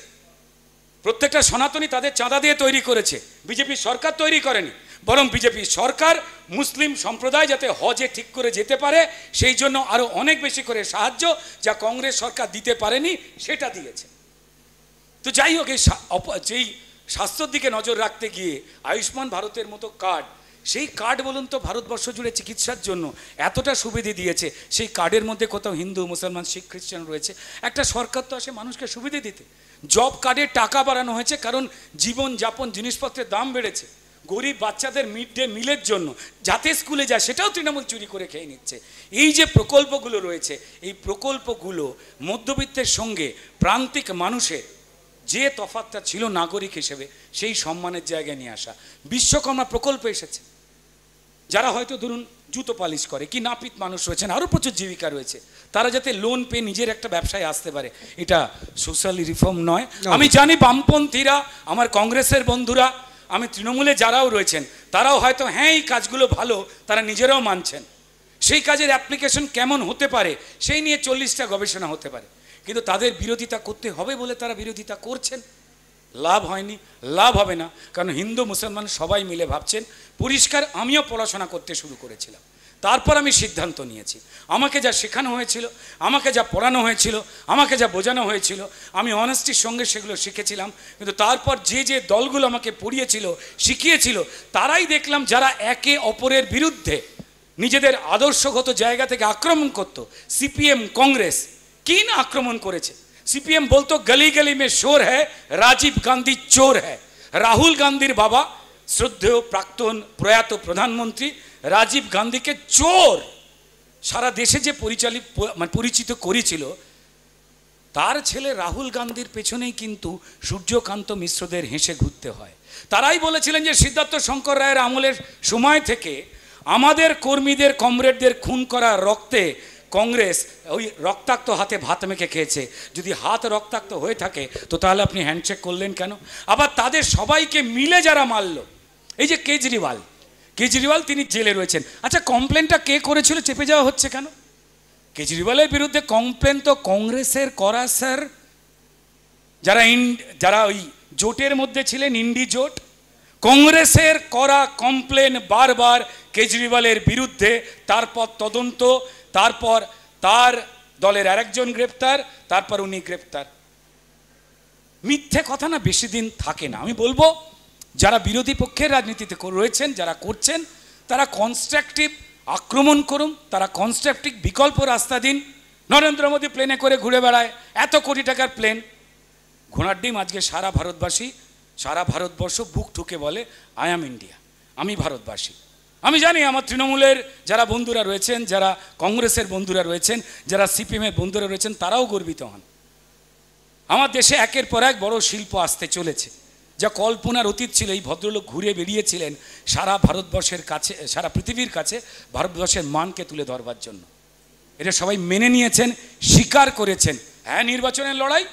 প্রত্যেকটা সনাতনী তাদের চাঁদা দিয়ে তৈরি করেছে, বিজেপি সরকার তৈরি করেনি। বরং বিজেপি সরকার মুসলিম সম্প্রদায় যাতে হজে ঠিক করে যেতে পারে সেই জন্য আরো অনেক বেশি করে সাহায্য, যা কংগ্রেস সরকার দিতে পারেনি, সেটা দিয়েছে। তো যাই হোক, এই যেই স্বাস্থ্যের দিকে নজর রাখতে গিয়ে আয়ুষ্মান ভারতের মতো কার্ড, সেই কার্ড বলুন তো ভারতবর্ষ জুড়ে চিকিৎসার জন্য এতটা সুবিধে দিয়েছে, সেই কার্ডের মধ্যে কোথাও হিন্দু মুসলমান শিখ খ্রিস্টান রয়েছে? একটা সরকার তো আসে মানুষকে সুবিধে দিতে। জব কার্ডের টাকা বাড়ানো হয়েছে কারণ জীবনযাপন জিনিসপত্রের দাম বেড়েছে। গরিব বাচ্চাদের মিড ডে মিলের জন্য যাতে স্কুলে যায়, সেটাও তৃণমূল চুরি করে খেয়ে নিচ্ছে। এই যে প্রকল্পগুলো রয়েছে, এই প্রকল্পগুলো মধ্যবিত্তের সঙ্গে প্রান্তিক মানুষের যে তফাৎটা ছিল নাগরিক হিসেবে, সেই সম্মানের জায়গায় নিয়ে আসা। বিশ্বকর্মা প্রকল্প এসেছে, যারা হয়তো ধরুন জুতো পালিশ করে, কি নাপিত মানুষ রয়েছেন, আরও প্রচুর জীবিকা রয়েছে, তারা যাতে লোন পেয়ে নিজের একটা ব্যবসায় আসতে পারে। এটা সোশ্যাল রিফর্ম নয়? আমি জানি বামপন্থীরা, আমার কংগ্রেসের বন্ধুরা, আমি তৃণমূলে যারাও রয়েছেন, তারাও হয়তো হ্যাঁ এই কাজগুলো ভালো, তারা নিজেরাও মানছেন। সেই কাজের অ্যাপ্লিকেশন কেমন হতে পারে সেই নিয়ে 40টা গবেষণা হতে পারে, কিন্তু তাদের বিরোধিতা করতে হবে বলে তারা বিরোধিতা করছেন। লাভ হয়নি, লাভ হবে না, কারণ হিন্দু মুসলমান সবাই মিলে ভাবছেন। পরিষ্কার আমিও পড়াশোনা করতে শুরু করেছিলাম, তারপর আমি সিদ্ধান্ত নিয়েছি, আমাকে যা শেখানো হয়েছিল, আমাকে যা পড়ানো হয়েছিল, আমাকে যা বোঝানো হয়েছিল, আমি অনেস্টির সঙ্গে সেগুলো শিখেছিলাম। কিন্তু তারপর যে যে দলগুলো আমাকে পড়িয়েছিল, শিখিয়েছিল, তারাই দেখলাম যারা একে অপরের বিরুদ্ধে নিজেদের আদর্শগত জায়গা থেকে আক্রমণ করত। সিপিএম, কংগ্রেস কি না আক্রমণ করেছে। সিপিএম বলতো গলি গলি মে শোর হ্যায়, রাজীব গান্ধী চোর হ্যায়। রাহুল গান্ধীর বাবা শ্রদ্ধেয় প্রাক্তন প্রয়াত প্রধানমন্ত্রী রাজীব গান্ধীকে চোর সারা দেশে যে পরিচিত করেছিল, তার ছেলে রাহুল গান্ধীর পেছনেই কিন্তু সূর্যকান্ত মিশ্রদের হেসে ঘুরতে হয়। তারাই বলেছিলেন যে সিদ্ধার্থ শঙ্কর রায়ের আমলের সময় থেকে আমাদের কর্মীদের, কমরেডদের খুন করা রক্তে কংগ্রেস ওই রক্তাক্ত হাতে ভাত মেখে খেয়েছে। যদি হাত রক্তাক্ত হয়ে থাকে তো তাহলে আপনি হ্যান্ডশেক করলেন কেন? আবার তাদের সবাইকে মিলে যারা মারল, এই যে কেজরিওয়াল, তিনি জেলে রয়েছেন। আচ্ছা, কমপ্লেনটা কে করেছিল, চেপে যাওয়া হচ্ছে কেন? কেজরিওয়ালের বিরুদ্ধে কমপ্লেন তো কংগ্রেসের করা স্যার, যারা ওই জোটের মধ্যে ছিলেন, ইন্ডি জোট, কংগ্রেসের করা কমপ্লেন বারবার কেজরিওয়ালের বিরুদ্ধে। তারপর তদন্ত, তারপর তার দলের আরেকজন গ্রেপ্তার, তারপর উনি গ্রেপ্তার। মিথ্যে কথা না বেশি দিন থাকে না। আমি বলবো যারা বিরোধী পক্ষের রাজনীতিতে রয়েছেন, যারা করছেন, তারা কনস্ট্রাকটিভ আক্রমণ করুন, তারা কনস্ট্রাকটিভ বিকল্প রাস্তা দিন। নরেন্দ্র মোদী প্লেনে করে ঘুরে বেড়ায়, এত কোটি টাকার প্লেন। ঘোড়ার ডিম আজকে সারা ভারতবাসী, সারা ভারতবর্ষ বুক ঠুকে বলে আই অ্যাম ইন্ডিয়া, আমি ভারতবাসী। আমি জানি আমার তৃণমূলের যারা বন্ধুরা রয়েছেন, যারা কংগ্রেসের বন্ধুরা রয়েছেন, যারা সিপিএমের বন্ধুরা রয়েছেন, তারাও গর্বিত হন। আমার দেশে একের পর এক বড় শিল্প আসতে চলেছে, যা কল্পনার অতীত ছিল। এই ভদ্রলোক ঘুরে বেরিয়েছিলেন সারা ভারতবর্ষের কাছে, সারা পৃথিবীর কাছে ভারতবর্ষের মানকে তুলে ধরবার জন্য। এটা সবাই মেনে নিয়েছেন, স্বীকার করেছেন। হ্যাঁ, নির্বাচনের লড়াই,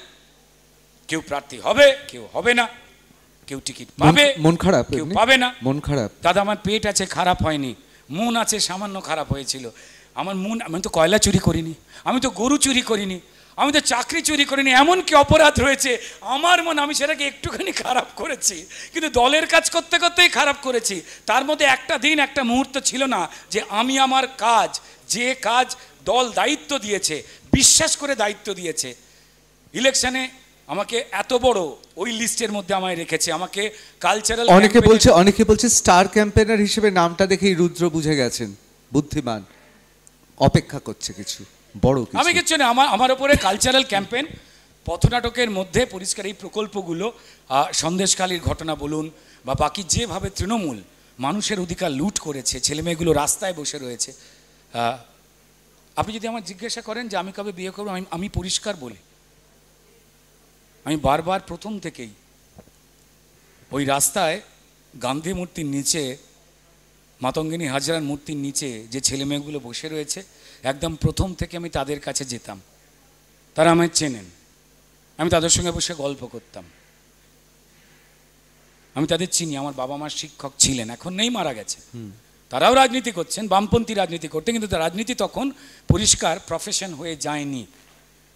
কেউ প্রার্থী হবে, কেউ হবে না, কেউ টিকিট পাবে, মন খারাপ, কেউ পাবে না। মন খারাপ দাদা, আমার পেট আছে, খারাপ হয়নি। মন আছে, সামান্য খারাপ হয়েছিল। আমার মন, আমি তো কয়লা চুরি করিনি, আমি তো গরু চুরি করিনি, আমি তো চাকরি চুরি করিনি, এমন কি অপরাধ রয়েছে আমার মন, আমি সেটাকে একটুখানি খারাপ করেছি, কিন্তু দলের কাজ করতে করতেই খারাপ করেছি। তার মধ্যে একটা দিন, একটা মুহূর্ত ছিল না যে আমি আমার কাজ, যে কাজ দল দায়িত্ব দিয়েছে, বিশ্বাস করে দায়িত্ব দিয়েছে, ইলেকশনে আমাকে এত বড় ওই লিস্টের মধ্যে আমায় রেখেছে, আমাকে কালচারাল। অনেকে বলছে স্টার ক্যাম্পেনার হিসেবে নামটা দেখেই রুদ্র বুঝে গেছেন, বুদ্ধিমান, অপেক্ষা করছে কিছু বড় কিছু। আমি কিচ্ছু না, আমার উপরে কালচারাল ক্যাম্পেন পথনাটকের মধ্যে পরিষ্কার এই প্রকল্পগুলো, সন্দেশখালির ঘটনা বলুন বা বাকি যেভাবে তৃণমূল মানুষের অধিকার লুট করেছে, ছেলেমেয়েগুলো রাস্তায় বসে রয়েছে। আপনি যদি আমার জিজ্ঞাসা করেন যে আমি কবে বিয়ে করবো, আমি পরিষ্কার বলি, আমি বারবার প্রথম থেকেই ওই রাস্তায় গান্ধী মূর্তির নিচে, মাতঙ্গিনী হাজরার মূর্তির নিচে যে ছেলেমেয়েগুলো বসে রয়েছে, একদম প্রথম থেকে আমি তাদের কাছে যেতাম। তারা আমায় চেনেন, আমি তাদের সঙ্গে বসে গল্প করতাম, আমি তাদের চিনি। আমার বাবা মার শিক্ষক ছিলেন, এখন নেই, মারা গেছে। তারাও রাজনীতি করছেন, বামপন্থী রাজনীতি করতেন, কিন্তু রাজনীতি তখন পরিষ্কার প্রফেশন হয়ে যায়নি।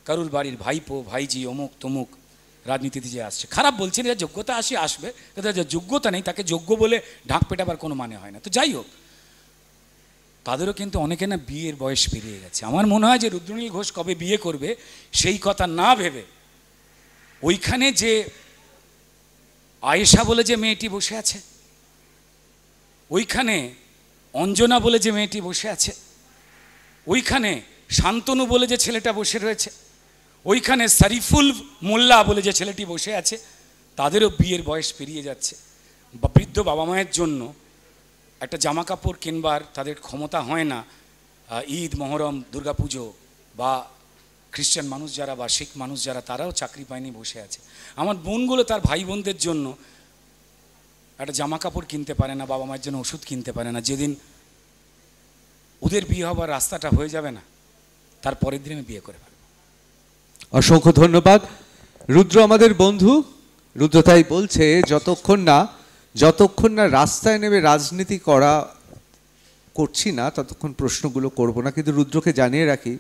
কারুর বাড়ির ভাইপো, ভাইজি, অমুক তমুক রাজনীতিতে যে আসছে, খারাপ বলছি না, যোগ্যতা আসবে, তাদের যে যোগ্যতা নেই তাকে যোগ্য বলে ঢাক পেটাবার কোনো মানে হয় না। তো যাই হোক, তাদেরও কিন্তু অনেকে না বিয়ের বয়স পেরিয়ে গেছে। আমার মনে হয় যে রুদ্রনীল ঘোষ কবে বিয়ে করবে সেই কথা না ভেবে, ওইখানে যে আয়েশা বলে যে মেয়েটি বসে আছে, ওইখানে অঞ্জনা বলে যে মেয়েটি বসে আছে, ওইখানে শান্তনু বলে যে ছেলেটা বসে রয়েছে, ওইখানে শরীফুল মোল্লা বলে যে ছেলেটি বসে আছে, তাদেরও বিয়ের বয়স পেরিয়ে যাচ্ছে। বৃদ্ধ বাবা মায়ের জন্য একটা জামা কাপড় কিনবার তাদের ক্ষমতা হয় না। ঈদ, মহরম, দুর্গাপুজো বা খ্রিস্টান মানুষ যারা বা শিখ মানুষ যারা, তারাও চাকরি পায়নি, বসে আছে। আমার বোনগুলো তার ভাই বোনদের জন্য একটা জামা কাপড় কিনতে পারে না, বাবা মায়ের জন্য ওষুধ কিনতে পারে না। যেদিন ওদের বিয়ে হবার রাস্তাটা হয়ে যাবে না, তার পরের দিন আমি বিয়ে করে ফেলব। অসংখ্য ধন্যবাদ। রুদ্র আমাদের বন্ধু, রুদ্র তাই বলছে যতক্ষণ না রাস্তায় নেমে রাজনীতি করছি না, ততক্ষণ প্রশ্নগুলো করব না। কিন্তু রুদ্রকে জানিয়ে রাখি,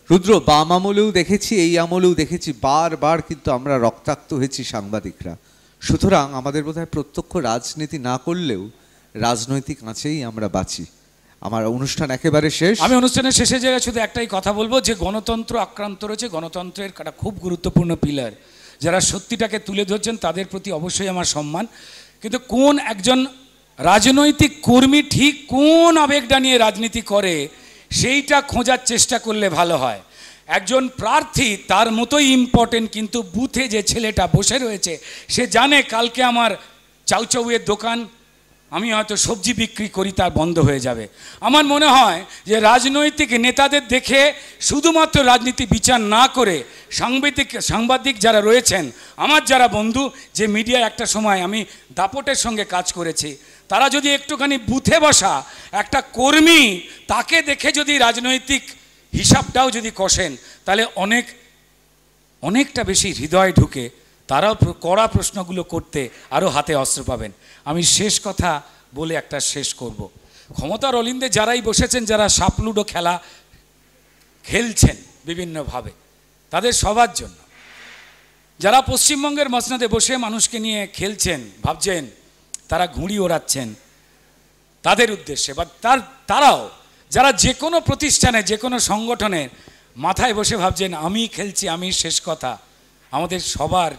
রুদ্র বাম আমলেও দেখেছি, এই আমলেও দেখেছি, বারবার কিন্তু আমরা রক্তাক্ত হয়েছি সাংবাদিকরা। সুতরাং আমাদের বোধহয় প্রত্যক্ষ রাজনীতি না করলেও রাজনৈতিক আঁচেই আমরা বাঁচি। আমার অনুষ্ঠান একেবারে শেষ। আমি অনুষ্ঠানের শেষে জায়গায় শুধু একটাই কথা বলবো, যে গণতন্ত্র আক্রান্ত রয়েছে, গণতন্ত্রের একটা খুব গুরুত্বপূর্ণ পিলার যারা সত্যিটাকে তুলে ধরছেন, তাদের প্রতি অবশ্যই আমার সম্মান। কিন্তু কোন একজন রাজনৈতিক কর্মী ঠিক কোন আবেগটা নিয়ে রাজনীতি করে, সেইটা খোঁজার চেষ্টা করলে ভালো হয়। একজন প্রার্থী তার মতোই ইম্পর্টেন্ট, কিন্তু বুথে যে ছেলেটা বসে রয়েছে সে জানে কালকে আমার চাউচাউয়ের দোকান, আমি হয়তো সবজি বিক্রি করি, তার বন্ধ হয়ে যাবে। আমার মনে হয় যে রাজনৈতিক নেতাদের দেখে শুধুমাত্র রাজনীতি বিচার না করে সাংবাদিক যারা রয়েছেন, আমার যারা বন্ধু, যে মিডিয়ায় একটা সময় আমি দাপটের সঙ্গে কাজ করেছি, তারা যদি একটুখানি বুথে বসা একটা কর্মী, তাকে দেখে যদি রাজনৈতিক হিসাবটাও যদি কষেন, তাহলে অনেকটা বেশি হৃদয় ঢুকে তারাও কড়া প্রশ্নগুলো করতে আরও হাতে অস্ত্র পাবেন। আমি শেষ কথা বলে একটা শেষ করব। ক্ষমতার অলিন্দে যারাই বসেছেন, যারা সাপলুডো খেলা খেলছেন বিভিন্নভাবে, তাদের সবার জন্য, যারা পশ্চিমবঙ্গের মসনদে বসে মানুষকে নিয়ে খেলছেন, ভাবছেন তারা ঘুড়ি ওড়াচ্ছেন, তাদের উদ্দেশ্যে, বা তারাও যারা যে কোনো প্রতিষ্ঠানে, যে কোনো সংগঠনের মাথায় বসে ভাবছেন আমি খেলছি, আমি শেষ কথা, আমাদের সবার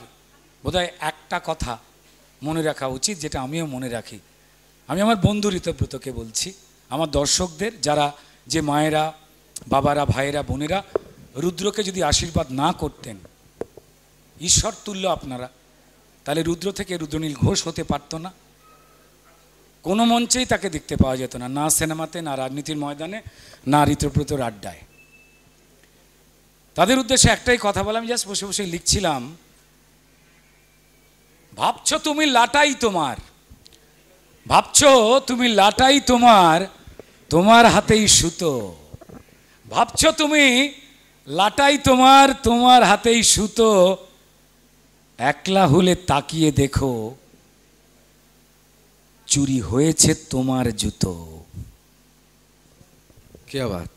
বোধহয় একটা কথা মনে রাখা উচিত, যেটা আমিও মনে রাখি। আমি আমার বন্ধু ঋতব্রতকে বলছি, আমার দর্শকদের, যারা যে মায়েরা, বাবারা, ভাইয়েরা, বোনেরা রুদ্রকে যদি আশীর্বাদ না করতেন, ঈশ্বর তুল্য আপনারা, তাহলে রুদ্র থেকে রুদ্রনীল ঘোষ হতে পারত না। কোনো মঞ্চেই তাকে দেখতে পাওয়া যেত না, না সিনেমাতে, না রাজনীতির ময়দানে, না ঋতব্রতর আড্ডায়। তাদের উদ্দেশ্যে একটাই কথা বলা, আমি জাস্ট বসে বসে লিখছিলাম, ভাবছো তুমি লাটাই তোমার, ভাবছো তুমি লাটাই তোমার, তোমার হাতেই সুতো, ভাবছো তুমি লাটাই তোমার, তোমার হাতেই সুতো, একলা হলে তাকিয়ে দেখো চুরি হয়েছে তোমার জুতো। কি বাত।